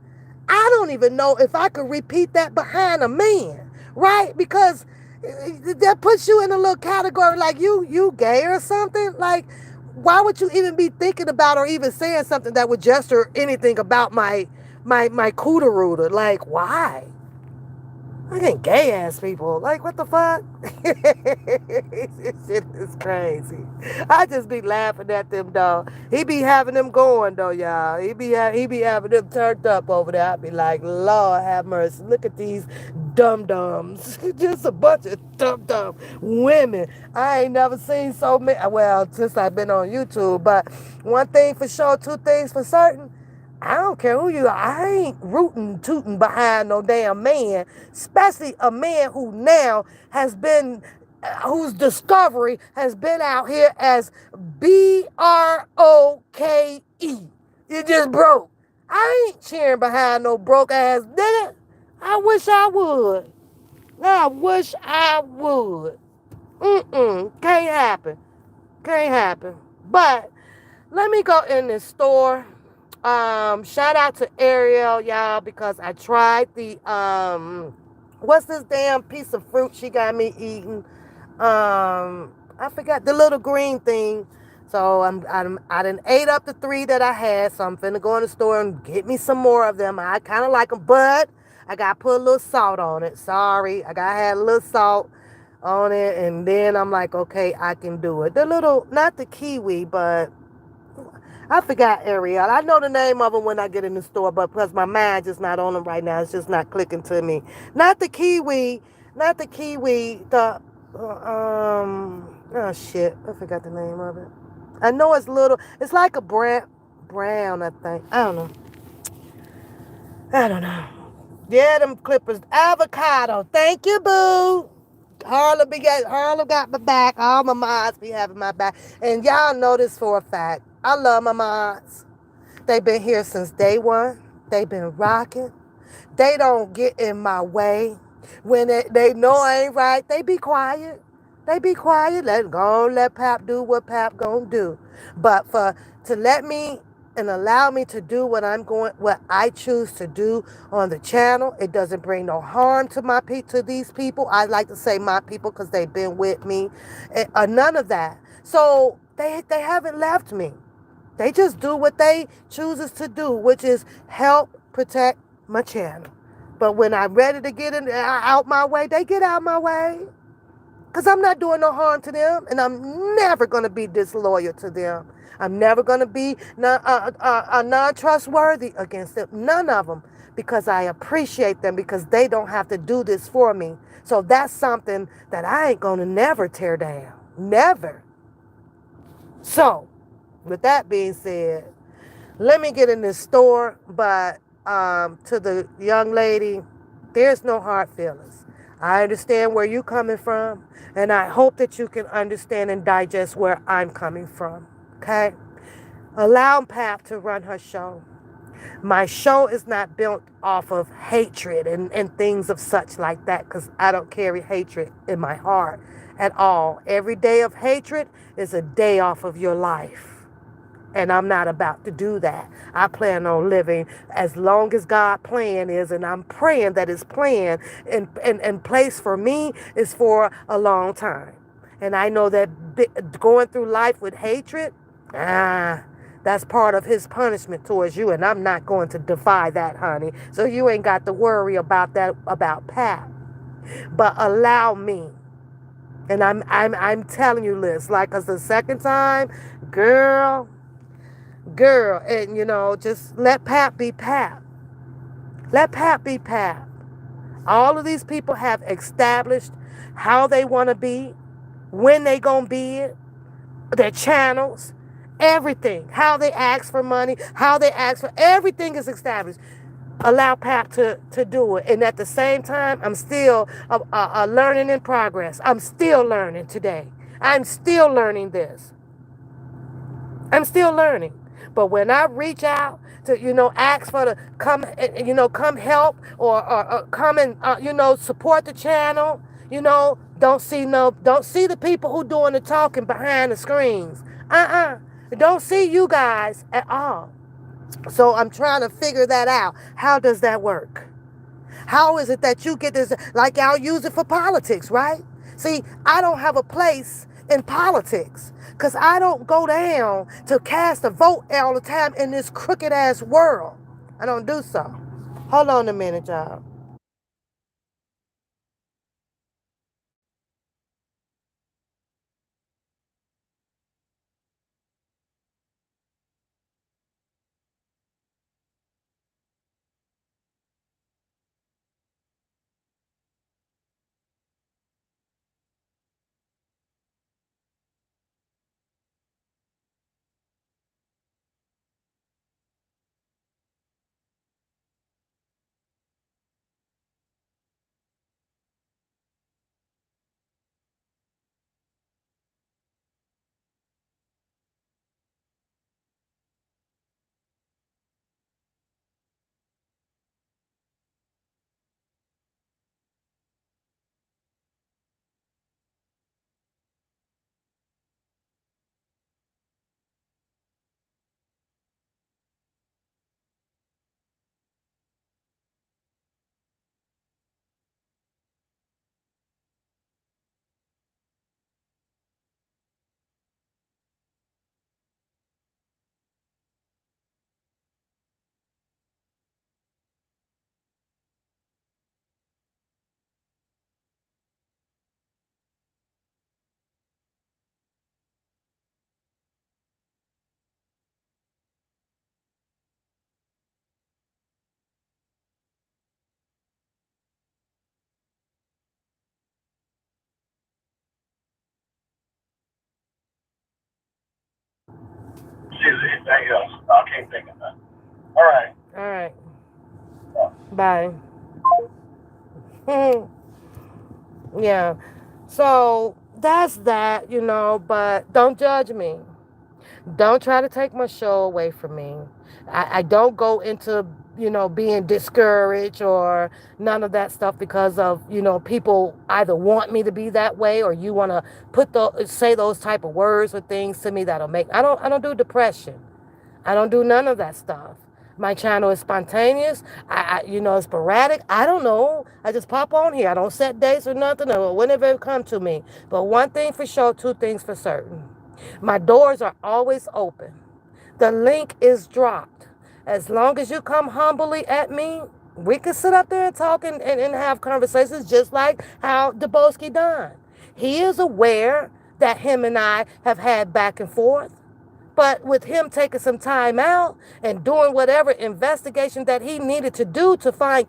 I don't even know if I could repeat that behind a man, right? Because that puts you in a little category like you gay or something. Like, why would you even be thinking about or even saying something that would gesture anything about my cooter rooter? Like, why? I ain't gay ass people. Like, what the fuck? This shit is crazy. I just be laughing at them, dog. He be having them going, though, y'all. He be having them turned up over there. I be like, Lord have mercy. Look at these dum-dums. Just a bunch of dum-dum women. I ain't never seen so many. Well, since I've been on YouTube. But one thing for sure, two things for certain. I don't care who you are. I ain't rooting, tooting behind no damn man, especially a man who now has been, whose discovery has been out here as BROKE. You just broke. I ain't cheering behind no broke ass nigga. I wish I would. I wish I would. Can't happen. Can't happen. But let me go in this store. Shout out to Ariel, y'all, because I tried the what's this damn piece of fruit she got me eating? I forgot the little green thing. So I done ate up the 3 that I had. So I'm finna go in the store and get me some more of them. I kind of like them, but I gotta put a little salt on it. Sorry, I gotta have a little salt on it, and then I'm like, okay, I can do it. The little, not the kiwi, but I forgot Ariel. I know the name of them when I get in the store, but because my mind just not on them right now, it's just not clicking to me. Not the kiwi, not the kiwi. Oh shit, I forgot the name of it. I know it's little. It's like a brown. I think. I don't know. I don't know. Yeah, them clippers. Avocado. Thank you, boo. Harlem got my back. All my mods be having my back. And y'all know this for a fact. I love my mods. They've been here since day one. They've been rocking. They don't get in my way. When they know I ain't right, they be quiet. They be quiet. Let Pap do what Pap gonna do. But for to let me and allow me to do what I choose to do on the channel, it doesn't bring no harm to to these people. I like to say my people because they've been with me. None of that. So they haven't left me. They just do what they chooses to do, which is help protect my channel. But when I'm ready to get out my way, they get out my way. Because I'm not doing no harm to them, and I'm never going to be disloyal to them. I'm never going to be non-trustworthy against them. None of them. Because I appreciate them because they don't have to do this for me. So that's something that I ain't going to never tear down. Never. So, with that being said, let me get in this store, but to the young lady, there's no hard feelings. I understand where you're coming from, and I hope that you can understand and digest where I'm coming from. Okay? Allow Pap to run her show. My show is not built off of hatred and things of such like that because I don't carry hatred in my heart at all. Every day of hatred is a day off of your life. And I'm not about to do that. I plan on living as long as God's plan is, and I'm praying that his plan and place for me is for a long time. And I know that going through life with hatred, that's part of his punishment towards you, and I'm not going to defy that, honey. So you ain't got to worry about that, about Pat. But allow me. And I'm telling you, Liz, like, cause the second time, girl, and just let Pap be Pap. Let Pap be Pap. All of these people have established how they want to be, when they gonna be it, their channels, everything, how they ask for money, how they ask for everything is established. Allow Pap to do it, and at the same time, I'm still a learning in progress. I'm still learning today. I'm still learning this. I'm still learning. But when I reach out to, ask for the come, come help or come and, support the channel, don't see the people who doing the talking behind the screens. Don't see you guys at all. So I'm trying to figure that out. How does that work? How is it that you get this? Like y'all use it for politics, right? See, I don't have a place in politics because I don't go down to cast a vote all the time in this crooked ass world. I don't do so. Hold on a minute, y'all. There you go. I can't think of that. All right. All right. Bye. Yeah. So that's that, but don't judge me. Don't try to take my show away from me. I don't go into, being discouraged or none of that stuff because of, people either want me to be that way or you want to say those type of words or things to me that'll make, I don't do depression. I don't do none of that stuff. My channel is spontaneous. It's sporadic. I don't know. I just pop on here. I don't set dates or nothing or whenever it come to me. But one thing for sure, two things for certain. My doors are always open. The link is dropped. As long as you come humbly at me, we can sit up there and talk and have conversations just like how Dubowski done. He is aware that him and I have had back and forth. But with him taking some time out and doing whatever investigation that he needed to do to find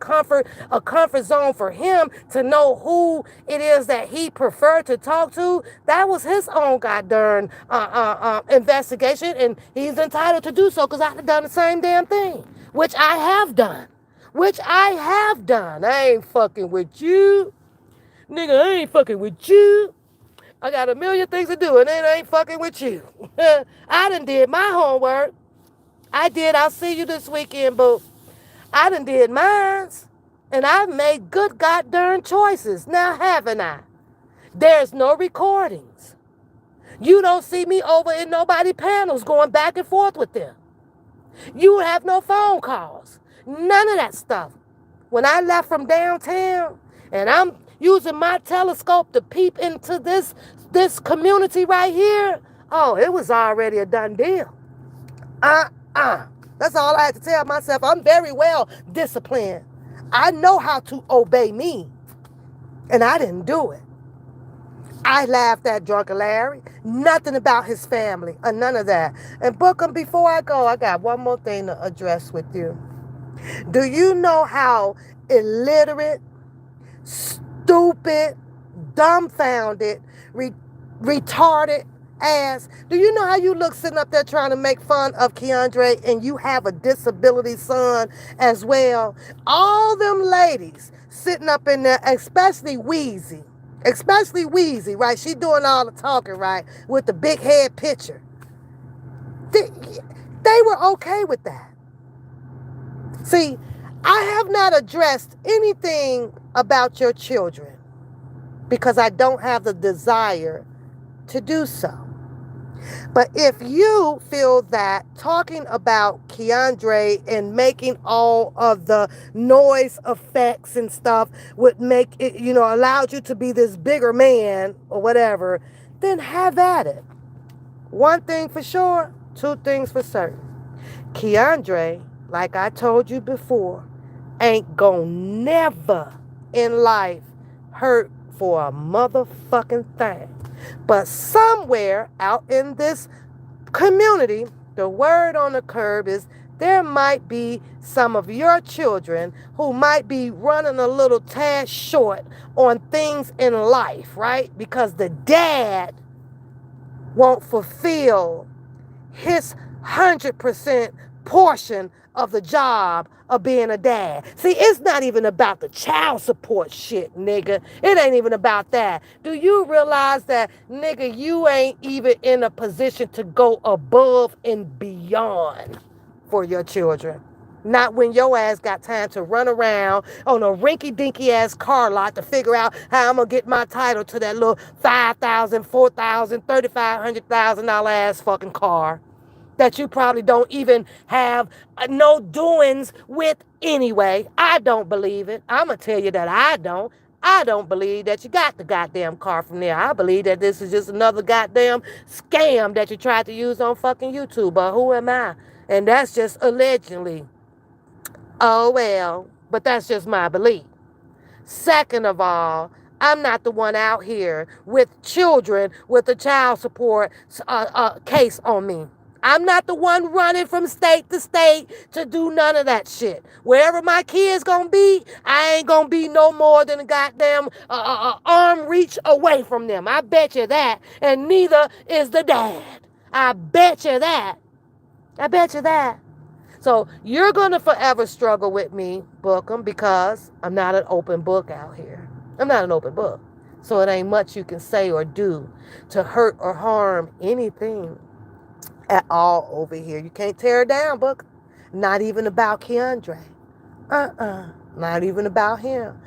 a comfort zone for him to know who it is that he preferred to talk to, that was his own goddamn investigation, and he's entitled to do so because I've done the same damn thing, which I have done. I ain't fucking with you. Nigga, I ain't fucking with you. I got a million things to do, and it ain't fucking with you. I done did my homework. I'll see you this weekend, boo. I done did mines, and I've made good goddamn choices. Now, haven't I? There's no recordings. You don't see me over in nobody panels going back and forth with them. You have no phone calls. None of that stuff. When I left from downtown, and I'm using my telescope to peep into this community right here, oh, it was already a done deal. That's all I had to tell myself. I'm very well disciplined. I know how to obey me, and I didn't do it. I laughed at Drunken Larry. Nothing about his family or none of that. And Bookham, before I go, I got one more thing to address with you. Do you know how illiterate, stupid, dumbfounded, retarded ass? Do you know how you look sitting up there trying to make fun of Keandre and you have a disability son as well? All them ladies sitting up in there, especially Wheezy, right? She doing all the talking, right, with the big head picture. They were okay with that. See, I have not addressed anything about your children because I don't have the desire to do so. But if you feel that talking about Keandre and making all of the noise effects and stuff would make it, allowed you to be this bigger man or whatever, then have at it. One thing for sure, two things for certain. Keandre, like I told you before, ain't gonna never in life hurt for a motherfucking thing. But somewhere out in this community, the word on the curb is there might be some of your children who might be running a little tad short on things in life, right? Because the dad won't fulfill his 100% portion of the job of being a dad. See, it's not even about the child support shit, nigga. It ain't even about that. Do you realize that, nigga, you ain't even in a position to go above and beyond for your children? Not when your ass got time to run around on a rinky-dinky ass car lot to figure out how I'm going to get my title to that little $5,000, $4,000, $3,500, $1,000 ass fucking car that you probably don't even have no doings with anyway. I don't believe it. I'm going to tell you that I don't. I don't believe that you got the goddamn car from there. I believe that this is just another goddamn scam that you tried to use on fucking YouTube. But who am I? And that's just allegedly. Oh, well, but that's just my belief. Second of all, I'm not the one out here with children with a child support case on me. I'm not the one running from state to state to do none of that shit. Wherever my kids gonna be, I ain't gonna be no more than a goddamn arm reach away from them. I bet you that. And neither is the dad. I bet you that. I bet you that. So you're going to forever struggle with me, Bookham, because I'm not an open book out here. I'm not an open book. So it ain't much you can say or do to hurt or harm anything at all over here. You can't tear it down, Book. Not even about Keandre. Not even about him.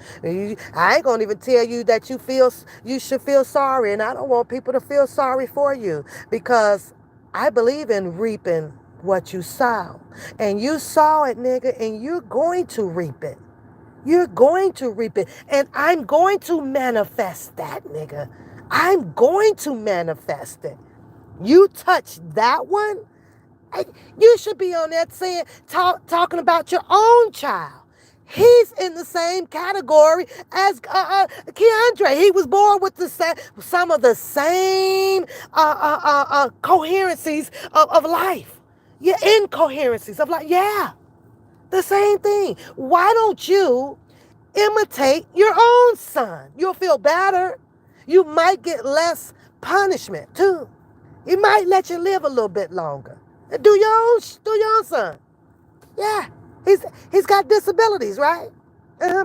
I ain't gonna even tell you that you should feel sorry, and I don't want people to feel sorry for you because I believe in reaping what you sow, and you saw it, nigga, and you're going to reap it. You're going to reap it, and I'm going to manifest that, nigga. I'm going to manifest it. You touch that one, you should be on that saying, talking about your own child. He's in the same category as Keandre. He was born with some of the same coherencies of life. Yeah, incoherencies of life. Yeah, the same thing. Why don't you imitate your own son? You'll feel better. You might get less punishment too. He might let you live a little bit longer. Do your own son. Yeah, he's got disabilities, right?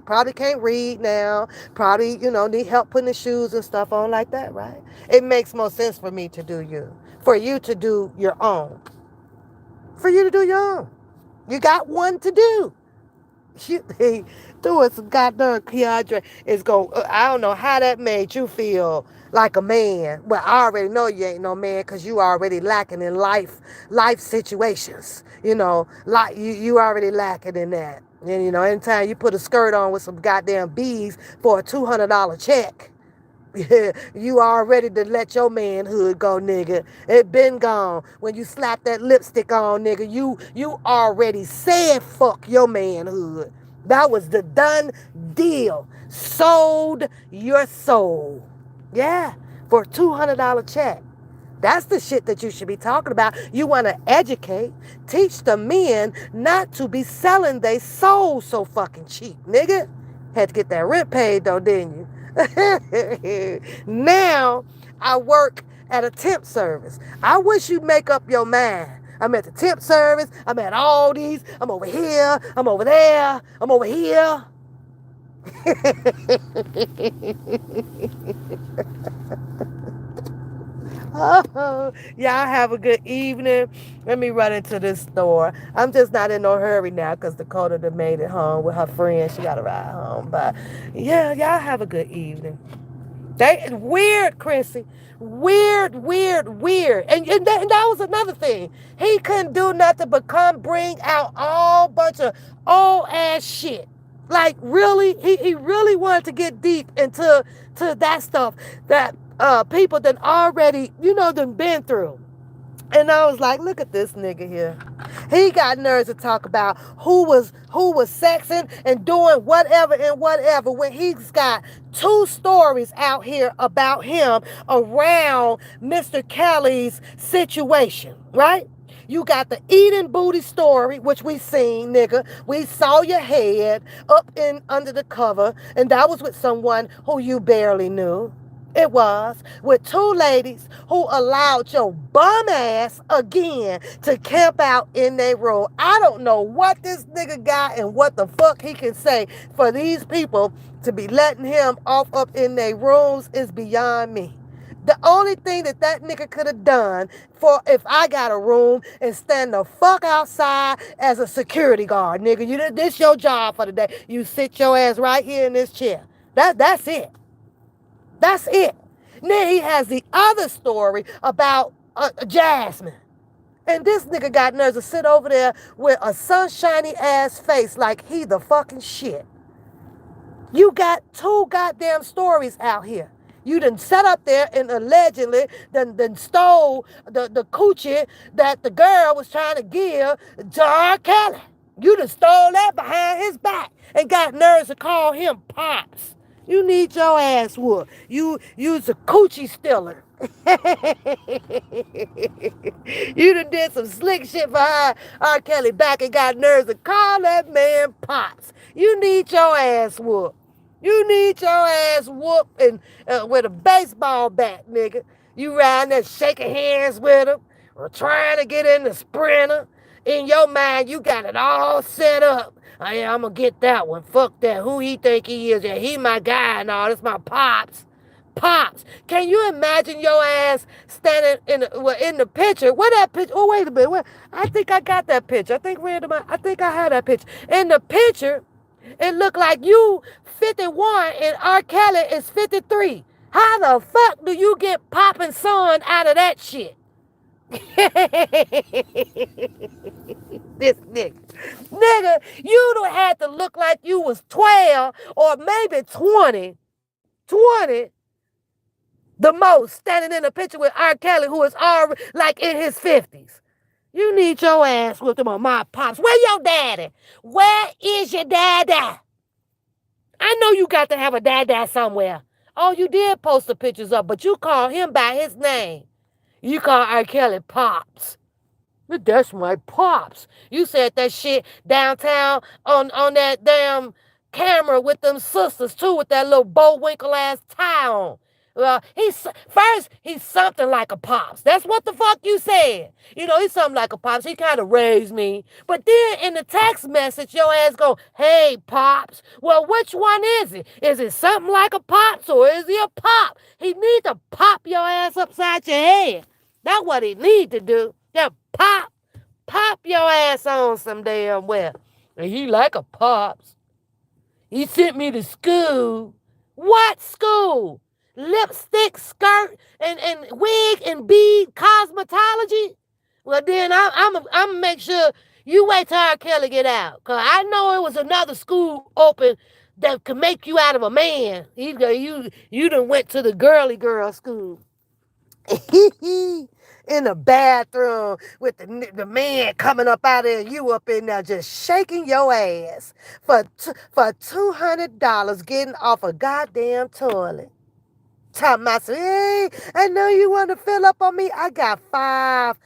Probably can't read now. Probably, need help putting his shoes and stuff on like that, right? It makes more sense for me to do you. For you to do your own. For you to do your own. You got one to do. He threw us goddamn Keandre is go. I don't know how that made you feel like a man. Well, I already know you ain't no man because you already lacking in life situations. Like you already lacking in that. And anytime you put a skirt on with some goddamn bees for a $200 check. Yeah, you all ready to let your manhood go, nigga. It been gone. When you slap that lipstick on, nigga, you already said fuck your manhood. That was the done deal. Sold your soul. Yeah, for a $200 check. That's the shit that you should be talking about. You want to educate, teach the men not to be selling their soul so fucking cheap, nigga. Had to get that rent paid though, didn't you? Now I work at a temp service. I wish you'd make up your mind. I'm at the temp service. I'm at Aldi's. I'm over here. I'm over there. I'm over here. Oh, y'all have a good evening. Let me run into this store. I'm just not in no hurry now because Dakota done made it home with her friend. She got to ride home. But yeah, y'all have a good evening. Weird, Chrissy. Weird. And that was another thing. He couldn't do nothing but bring out all bunch of old ass shit. Like really, he really wanted to get deep into that stuff that people that already, done been through. And I was like, look at this nigga here. He got nerves to talk about who was sexing and doing whatever and whatever when he's got 2 stories out here about him around Mr. Kelly's situation, right? You got the eating booty story, which we seen, nigga. We saw your head up in under the cover, and that was with someone who you barely knew. It was with 2 ladies who allowed your bum ass again to camp out in their room. I don't know what this nigga got and what the fuck he can say for these people to be letting him off up in their rooms is beyond me. The only thing that nigga could have done for if I got a room and stand the fuck outside as a security guard, nigga. This your job for the day. You sit your ass right here in this chair. That's it. That's it. Then he has the other story about Jasmine. And this nigga got nerves to sit over there with a sunshiny ass face like he the fucking shit. You got 2 goddamn stories out here. You done sat up there and allegedly done stole the coochie that the girl was trying to give to R. Kelly. You done stole that behind his back and got nerves to call him Pops. You need your ass whooped. You's a coochie stealer. You done did some slick shit behind R. Kelly back and got nerves to call that man Pops. You need your ass whooped. You need your ass whooped and with a baseball bat, nigga. You riding there shaking hands with him or trying to get in the Sprinter. In your mind, you got it all set up. Oh, yeah, I'm gonna get that one. Fuck that. Who he think he is? Yeah, he my guy and all. This my pops. Pops. Can you imagine your ass standing in the picture? Where that picture? Oh, wait a minute. I think I got that picture. I think I had that picture. In the picture, it looked like you 51 and R. Kelly is 53. How the fuck do you get popping son out of that shit? This nigga. Nigga, you don't have to look like you was 12 or maybe 20 the most, standing in a picture with R. Kelly, who is already like in his 50s. You need your ass with them on my pops. Where your daddy? Where is your daddy? I know you got to have a dad somewhere. Oh, you did post the pictures up, but you call him by his name. You call R. Kelly Pops. But that's my pops. You said that shit downtown on that damn camera with them sisters too, with that little Bullwinkle ass tie on. Well, he's something like a pops. That's what the fuck you said. You know, he's something like a pops. He kind of raised me. But then in the text message, your ass go, hey, pops. Well, which one is it? Is it something like a pops or is he a pop? He need to pop your ass upside your head. That's what he need to do. Just pop your ass on some damn well. And he like a pops. He sent me to school. What school? Lipstick, skirt, and wig and bead cosmetology? Well, then I'm make sure you wait till R. Kelly get out. Because I know it was another school open that could make you out of a man. You done went to the girly girl school. In the bathroom with the man coming up out there, you up in there just shaking your ass for $200 getting off a goddamn toilet. Talking about, hey, I know you want to fill up on me. I got five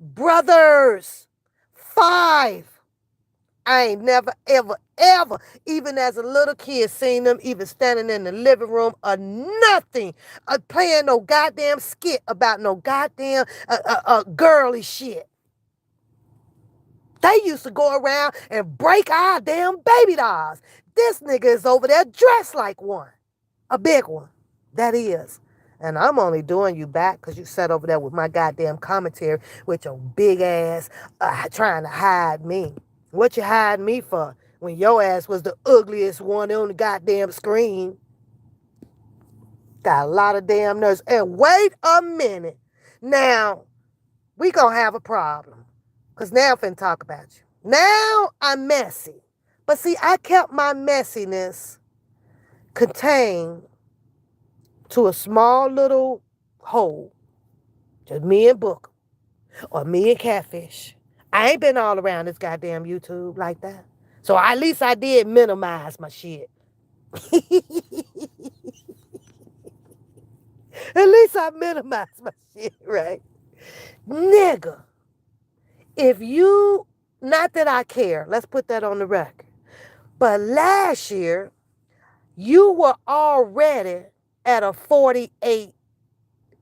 brothers. 5. I ain't never, ever, even as a little kid, seen them even standing in the living room or nothing, playing no goddamn skit about no goddamn girly shit. They used to go around and break our damn baby dolls. This nigga is over there dressed like one. A big one. That is. And I'm only doing you back because you sat over there with my goddamn commentary with your big ass trying to hide me. What you hide me for when your ass was the ugliest one on the goddamn screen? Got a lot of damn nerves. And wait a minute. Now, we gonna have a problem. Because now I'm finna talk about you. Now I'm messy. But see, I kept my messiness contained to a small little hole. Just me and Booker. Or me and Catfish. I ain't been all around this goddamn YouTube like that. So at least I did minimize my shit. At least I minimized my shit, right? Nigga, if you, not that I care, let's put that on the record. But last year, you were already at a 48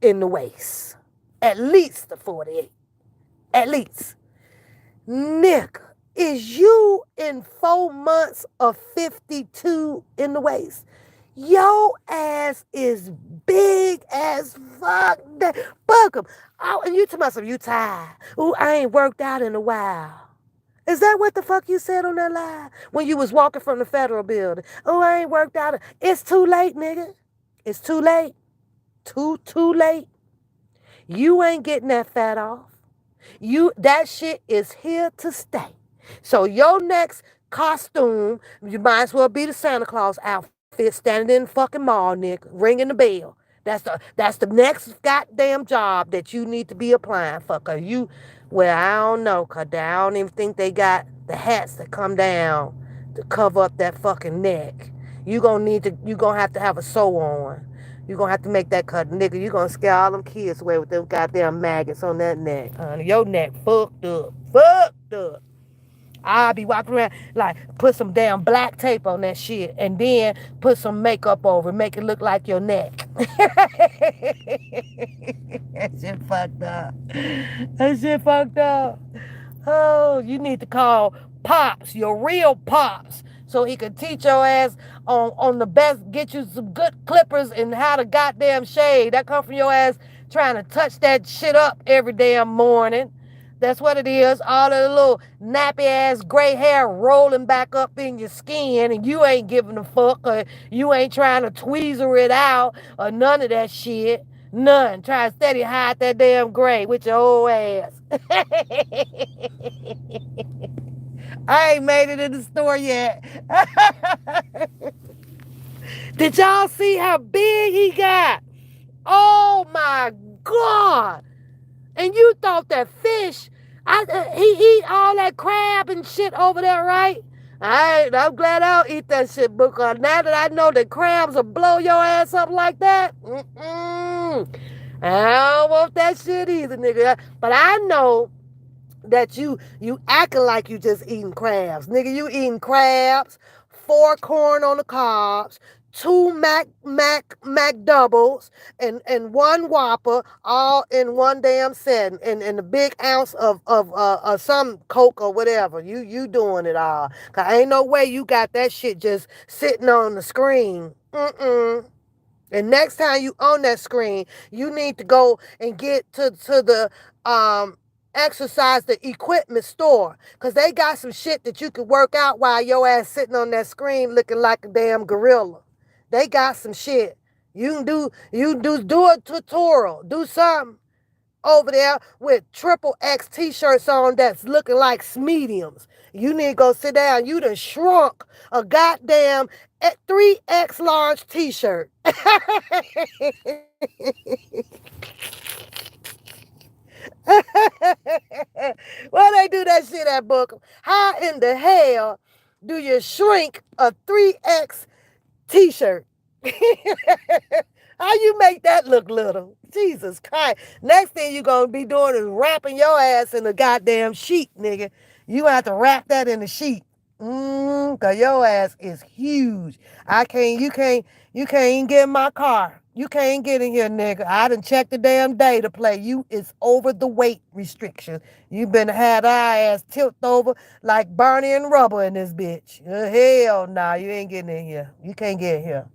in the waist. At least a 48. At least. Nigga, is you in 4 months of 52 in the waist? Your ass is big as fuck. Fuck 'em. Oh, and you talking about some, you tired. Ooh, I ain't worked out in a while. Is that what the fuck you said on that live? When you was walking from the federal building. Oh, I ain't worked out. It's too late, nigga. It's too late. Too late. You ain't getting that fat off. That shit is here to stay. So your next costume, you might as well be the Santa Claus outfit standing in the fucking mall, nigga, ringing the bell. That's the next goddamn job that you need to be applying for. Cause I don't know, cause I don't even think they got the hats that come down to cover up that fucking neck. You gonna have to have a sew on. You gonna have to make that cut, nigga. You gonna scare all them kids away with them goddamn maggots on that neck, honey. Your neck fucked up. Fucked up. I'll be walking around like put some damn black tape on that shit and then put some makeup over it, make it look like your neck. That shit fucked up. That shit fucked up. Oh, you need to call Pops, your real Pops, so he could teach your ass on the best, get you some good clippers and how to goddamn shave. That come from your ass trying to touch that shit up every damn morning. That's what it is. All the little nappy ass gray hair rolling back up in your skin, and you ain't giving a fuck, or you ain't trying to tweezer it out, or none of that shit. None. Try to steady hide that damn gray with your old ass. I ain't made it in the store yet. Did y'all see how big he got? Oh my God. And you thought that fish, he eat all that crab and shit over there, right? I'm glad I don't eat that shit, because now that I know that crabs will blow your ass up like that, I don't want that shit either, nigga. But I know that you acting like you just eating crabs. Nigga, you eating crabs, 4 corn on the cobs, 2 Mac doubles, and 1 Whopper, all in one damn set, and a big ounce of some Coke or whatever. You doing it all. Cause ain't no way you got that shit just sitting on the screen. And next time you on that screen, you need to go and get to the exercise the equipment store. Cause they got some shit that you can work out while your ass sitting on that screen looking like a damn gorilla. They got some shit. You do a tutorial. Do something over there with triple X t-shirts on that's looking like mediums. You need to go sit down. You done shrunk a goddamn 3X large t-shirt. Well, they do that shit at Bookham. How in the hell do you shrink a 3X t-shirt? How you make that look little? Jesus Christ. Next thing you gonna be doing is wrapping your ass in a goddamn sheet, nigga. You have to wrap that in the sheet. Cause your ass is huge. You can't even get in my car. You can't get in here, nigga. I done checked the damn data play. You is over the weight restriction. You been had our ass tilt over like Barney and Rubber in this bitch. Hell nah, you ain't getting in here. You can't get in here.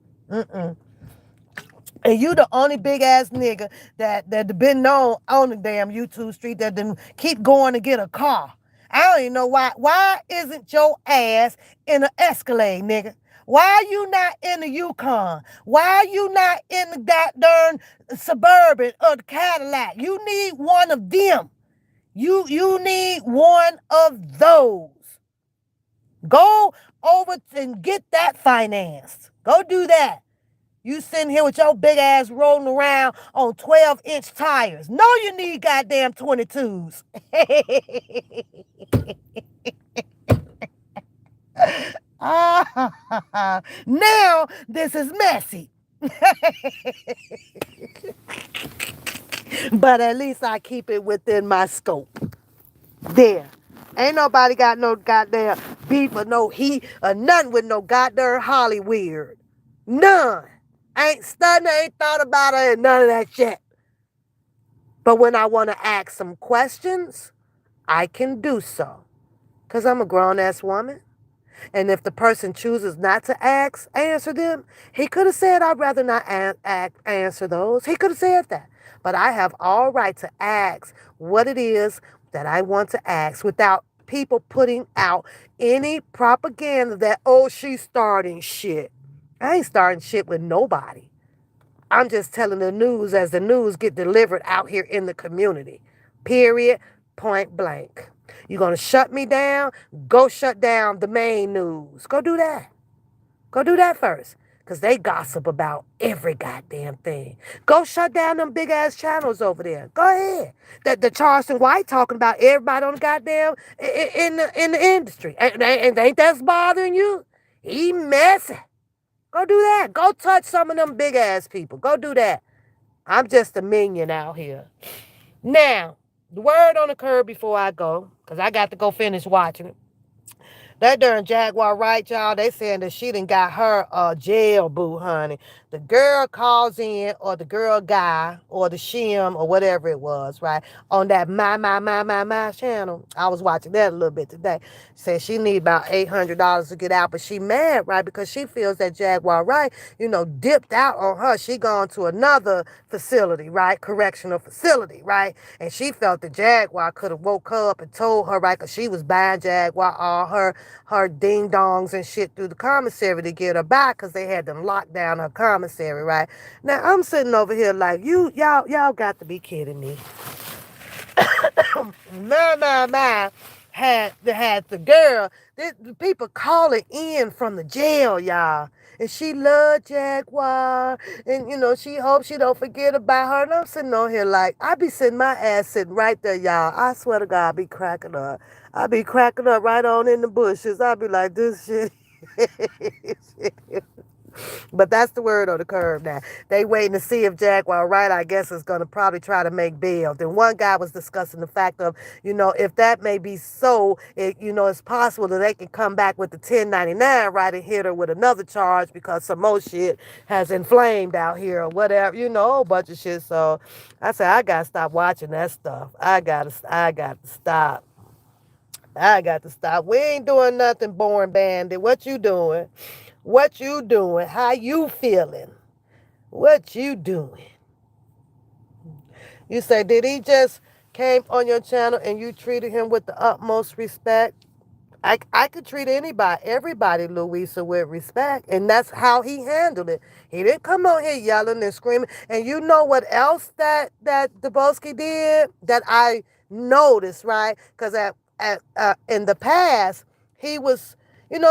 And you the only big ass nigga that been known on the damn YouTube street that didn't keep going to get a car. I don't even know why. Why isn't your ass in an Escalade, nigga? Why are you not in the Yukon? Why are you not in the goddamn Suburban or the Cadillac? You need one of them. You need one of those. Go over and get that financed. Go do that. You sitting here with your big ass rolling around on 12-inch tires. No, you need goddamn 22s. Now this is messy. But at least I keep it within my scope. There. Ain't nobody got no goddamn beef or no heat or nothing with no goddamn Hollywood. None. Ain't studying, ain't thought about it, and none of that shit. But when I want to ask some questions, I can do so. Because I'm a grown-ass woman. And if the person chooses not to answer them, he could have said, I'd rather not answer those. He could have said that. But I have all right to ask what it is that I want to ask without people putting out any propaganda that, oh, she's starting shit. I ain't starting shit with nobody. I'm just telling the news as the news get delivered out here in the community. Period. Point blank. You gonna shut me down? Go shut down the main news. Go do that. Go do that first. Because they gossip about every goddamn thing. Go shut down them big ass channels over there. Go ahead. The Charleston White talking about everybody on the goddamn in the industry. And ain't that bothering you? He messy. Go do that. Go touch some of them big ass people. Go do that. I'm just a minion out here. Now, the word on the curb before I go, because I got to go finish watching it. That darn Jaguar right, y'all, they saying that she done got her a jail boo, honey. The girl calls in, or the girl guy, or the shim, or whatever it was, right? On that my channel. I was watching that a little bit today. Said she need about $800 to get out, but she mad, right? Because she feels that Jaguar Wright, dipped out on her. She gone to another facility, right? Correctional facility, right? And she felt the Jaguar could have woke her up and told her, right? Because she was buying Jaguar all her ding dongs and shit through the commissary to get her back because they had them locked down her commissary, right? Now I'm sitting over here like, y'all got to be kidding me. My had the girl, the people calling in from the jail, y'all. And she loved Jaguar. And, she hopes she don't forget about her. And I'm sitting on here like, I be sitting my ass sitting right there, y'all. I swear to God, I be cracking up. I be cracking up right on in the bushes. I be like, this shit. But that's the word on the curve now. They waiting to see if Jaguar Wright, I guess, is going to probably try to make bail. Then one guy was discussing the fact of, if that may be so, it's possible that they can come back with the 1099 right and hit her with another charge because some more shit has inflamed out here or whatever, a whole bunch of shit. So I said, I got to stop watching that stuff. I got to stop. I got to stop. We ain't doing nothing, Born Bandit. What you doing? What you doing? How you feeling? What you doing? You say, did he just came on your channel and you treated him with the utmost respect? I could treat everybody, Louisa, with respect. And that's how he handled it. He didn't come on here yelling and screaming. And you know what else that Dubowski did that I noticed, right? Because in the past, he was,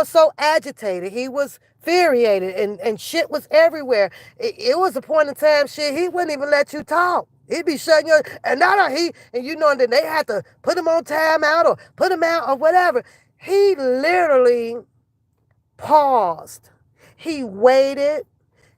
so agitated. He was infuriated and shit was everywhere. It was a point in time, shit, he wouldn't even let you talk. He'd be shutting you, and and then they had to put him on timeout or put him out or whatever. He literally paused. He waited.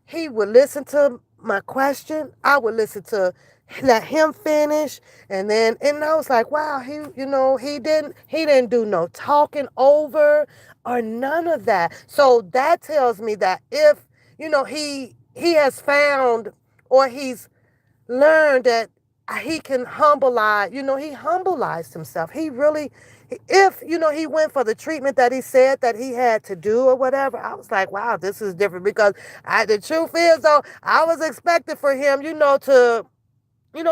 He would listen to my question. I would listen to let him finish. And I was like, wow, he didn't do no talking over or none of that. So that tells me that if, he has found or he's learned that he can humbleize, he humbleized himself. He really, if, he went for the treatment that he said that he had to do or whatever, I was like, wow, this is different because the truth is though, I was expecting for him, to,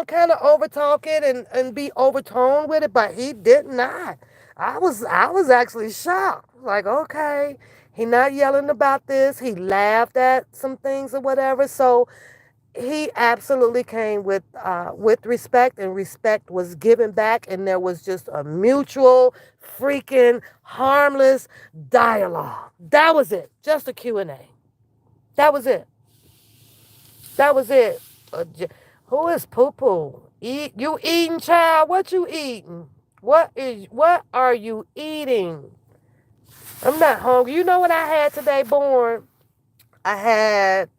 kind of overtalk it and be overtoned with it, but he did not. I was actually shocked. Like, okay, he not yelling about this. He laughed at some things or whatever. So, he absolutely came with respect, and respect was given back, and there was just a mutual, freaking harmless dialogue. That was it. Just a Q&A. That was it. That was it. Who is Poo Poo? You eating, child? What you eating? What are you eating? I'm not hungry. You know what I had today, Born? I had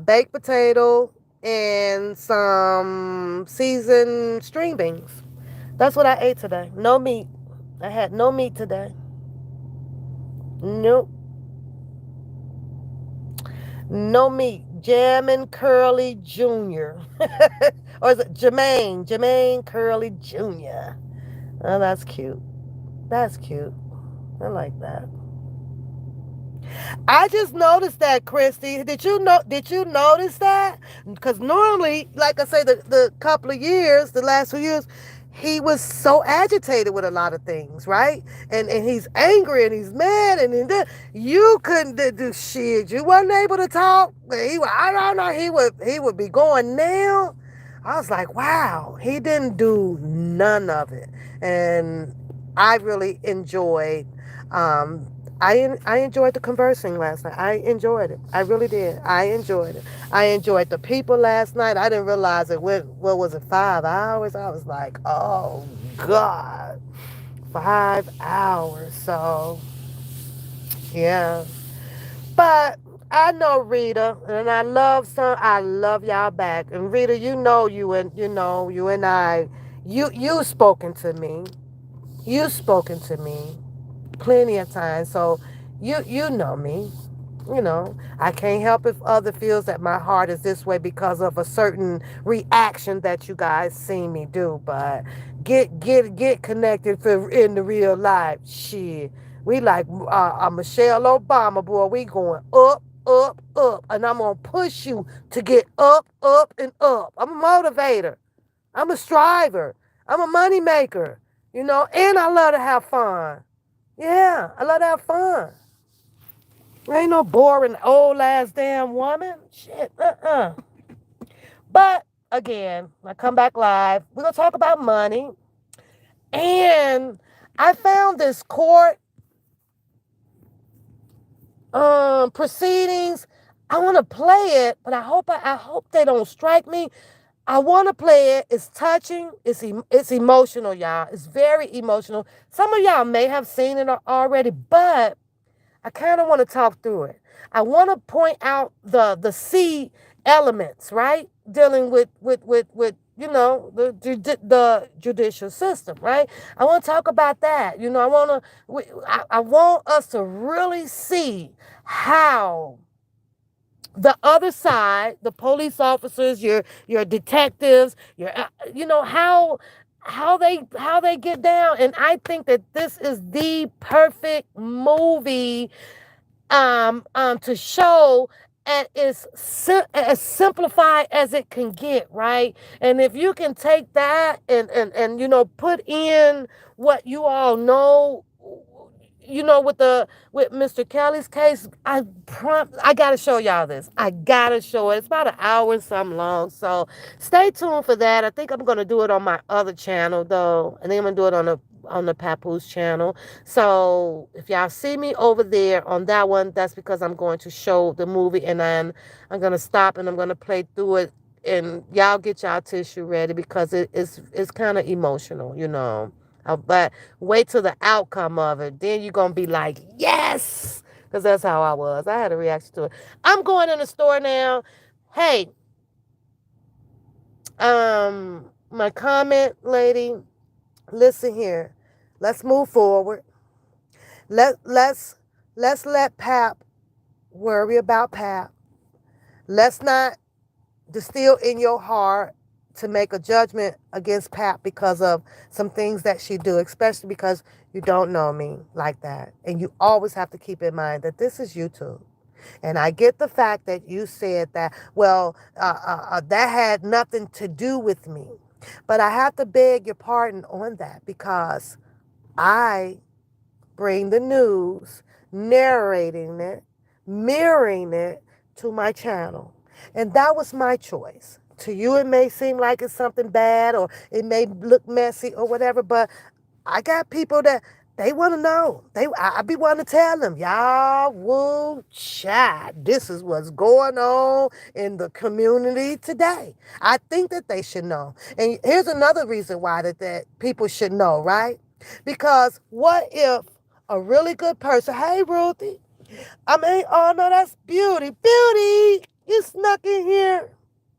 baked potato, and some seasoned string beans. That's what I ate today. No meat. I had no meat today. Nope. No meat. Jammin' Curly Jr. Or is it Jermaine? Jermaine Curly Jr. Oh, that's cute. That's cute. I like that. I just noticed that, Christy. Did you notice that? Because normally, like I say, the couple of years, the last 2 years, he was so agitated with a lot of things, right? And he's angry and he's mad and you couldn't do shit. You wasn't able to talk. I don't know. He would be going now. I was like, wow, he didn't do none of it, and I really enjoyed. Um, I enjoyed the conversing last night. I enjoyed it. I really did. I enjoyed it. I enjoyed the people last night. I didn't realize it went, what was it, 5 hours? I was like, oh, God. 5 hours. So, yeah. But I know Rita, and I love y'all back. And Rita, you and I, you spoken to me. You spoken to me plenty of times. So you know me. I can't help if other feels that my heart is this way because of a certain reaction that you guys see me do. But get connected for in the real life. Shit, we like Michelle Obama, boy. We going up, up, up, and I'm gonna push you to get up, up, and up. I'm a motivator. I'm a striver. I'm a money maker. And I love to have fun. Yeah, I love to have fun. I ain't no boring old ass damn woman. Shit. But again, I come back live. We're gonna talk about money. And I found this court proceedings. I want to play it, but I hope they don't strike me. I want to play it. It's touching. It's emotional, y'all. It's very emotional. Some of y'all may have seen it already, but I kind of want to talk through it. I want to point out the C elements, right? Dealing with the judicial system, right? I want to talk about that. I want us to really see how the other side, the police officers, your detectives, how they get down. And I think that this is the perfect movie to show as simplified as it can get, right? And if you can take that and put in what you all know, with Mr. Kelly's case, I gotta show y'all this. I gotta show it. It's about an hour and something long, so stay tuned for that. I think I'm gonna do it on my other channel though. I think I'm gonna do it on the Papoose channel. So if y'all see me over there on that one, that's because I'm going to show the movie, and then I'm gonna stop and I'm gonna play through it, and y'all get y'all tissue ready because it's kind of emotional. But wait till the outcome of it. Then you're going to be like, yes. Because that's how I was. I had a reaction to it. I'm going in the store now. Hey, my comment lady, listen here. Let's move forward. Let's let Pap worry about Pap. Let's not distill in your heart to make a judgment against Pat because of some things that she do, especially because you don't know me like that. And you always have to keep in mind that this is YouTube. And I get the fact that you said that, well, that had nothing to do with me. But I have to beg your pardon on that because I bring the news, narrating it, mirroring it to my channel. And that was my choice. To you, it may seem like it's something bad or it may look messy or whatever, but I got people that they want to know. I be wanting to tell them, y'all, woo, chat. This is what's going on in the community today. I think that they should know. And here's another reason why that people should know, right? Because what if a really good person, hey, Ruthie, oh no, that's Beauty. Beauty, you snuck in here.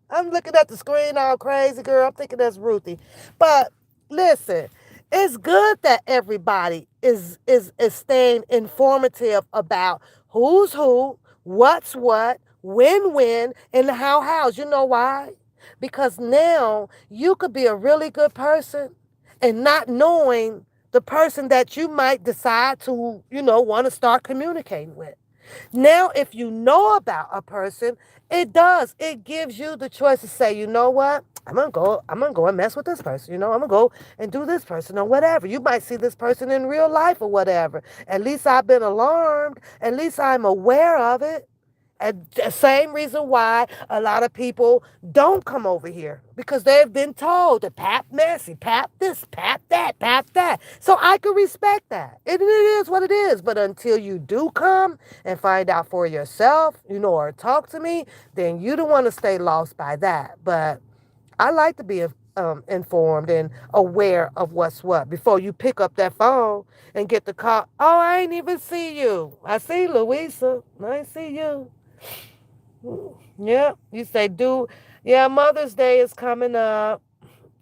I'm looking at the screen all crazy, girl. I'm thinking that's Ruthie. But listen, it's good that everybody is staying informative about who's who, what's what, when, and how's. You know why? Because now you could be a really good person and not knowing the person that you might decide to, want to start communicating with. Now, if you know about a person, it gives you the choice to say, you know what? I'm gonna go and mess with this person. I'm gonna go and do this person or whatever. You might see this person in real life or whatever. At least I've been alarmed. At least I'm aware of it. And the same reason why a lot of people don't come over here because they've been told to pap messy, pap this, pap that, pap that. So I can respect that. It is what it is. But until you do come and find out for yourself, or talk to me, then you don't want to stay lost by that. But I like to be informed and aware of what's what before you pick up that phone and get the call. Oh, I ain't even see you. I see Louisa. I ain't see you. Yeah, you say, yeah, Mother's Day is coming up.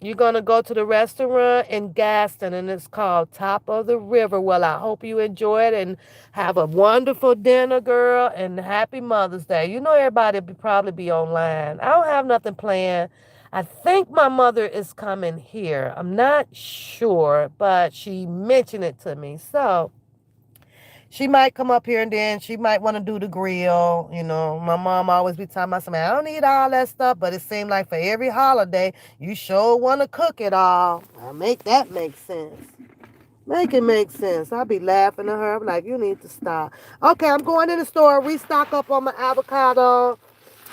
You're going to go to the restaurant in Gaston, and it's called Top of the River. Well, I hope you enjoy it and have a wonderful dinner, girl, and happy Mother's Day. You know everybody will probably be online. I don't have nothing planned. I think my mother is coming here. I'm not sure, but she mentioned it to me. So she might come up here and then she might want to do the grill. You know, my mom always be talking about something. I don't need all that stuff, but it seemed like for every holiday, you sure want to cook it all. I make that make sense. Make it make sense. I'll be laughing at her. I'm like, you need to stop. Okay, I'm going to the store, restock up on my avocado,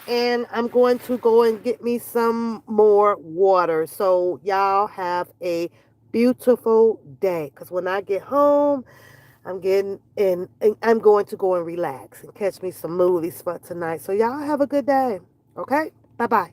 and I'm going to go and get me some more water. So y'all have a beautiful day. Because when I get home, I'm getting in, and I'm going to go and relax and catch me some movies for tonight. So y'all have a good day. Okay? Bye-bye.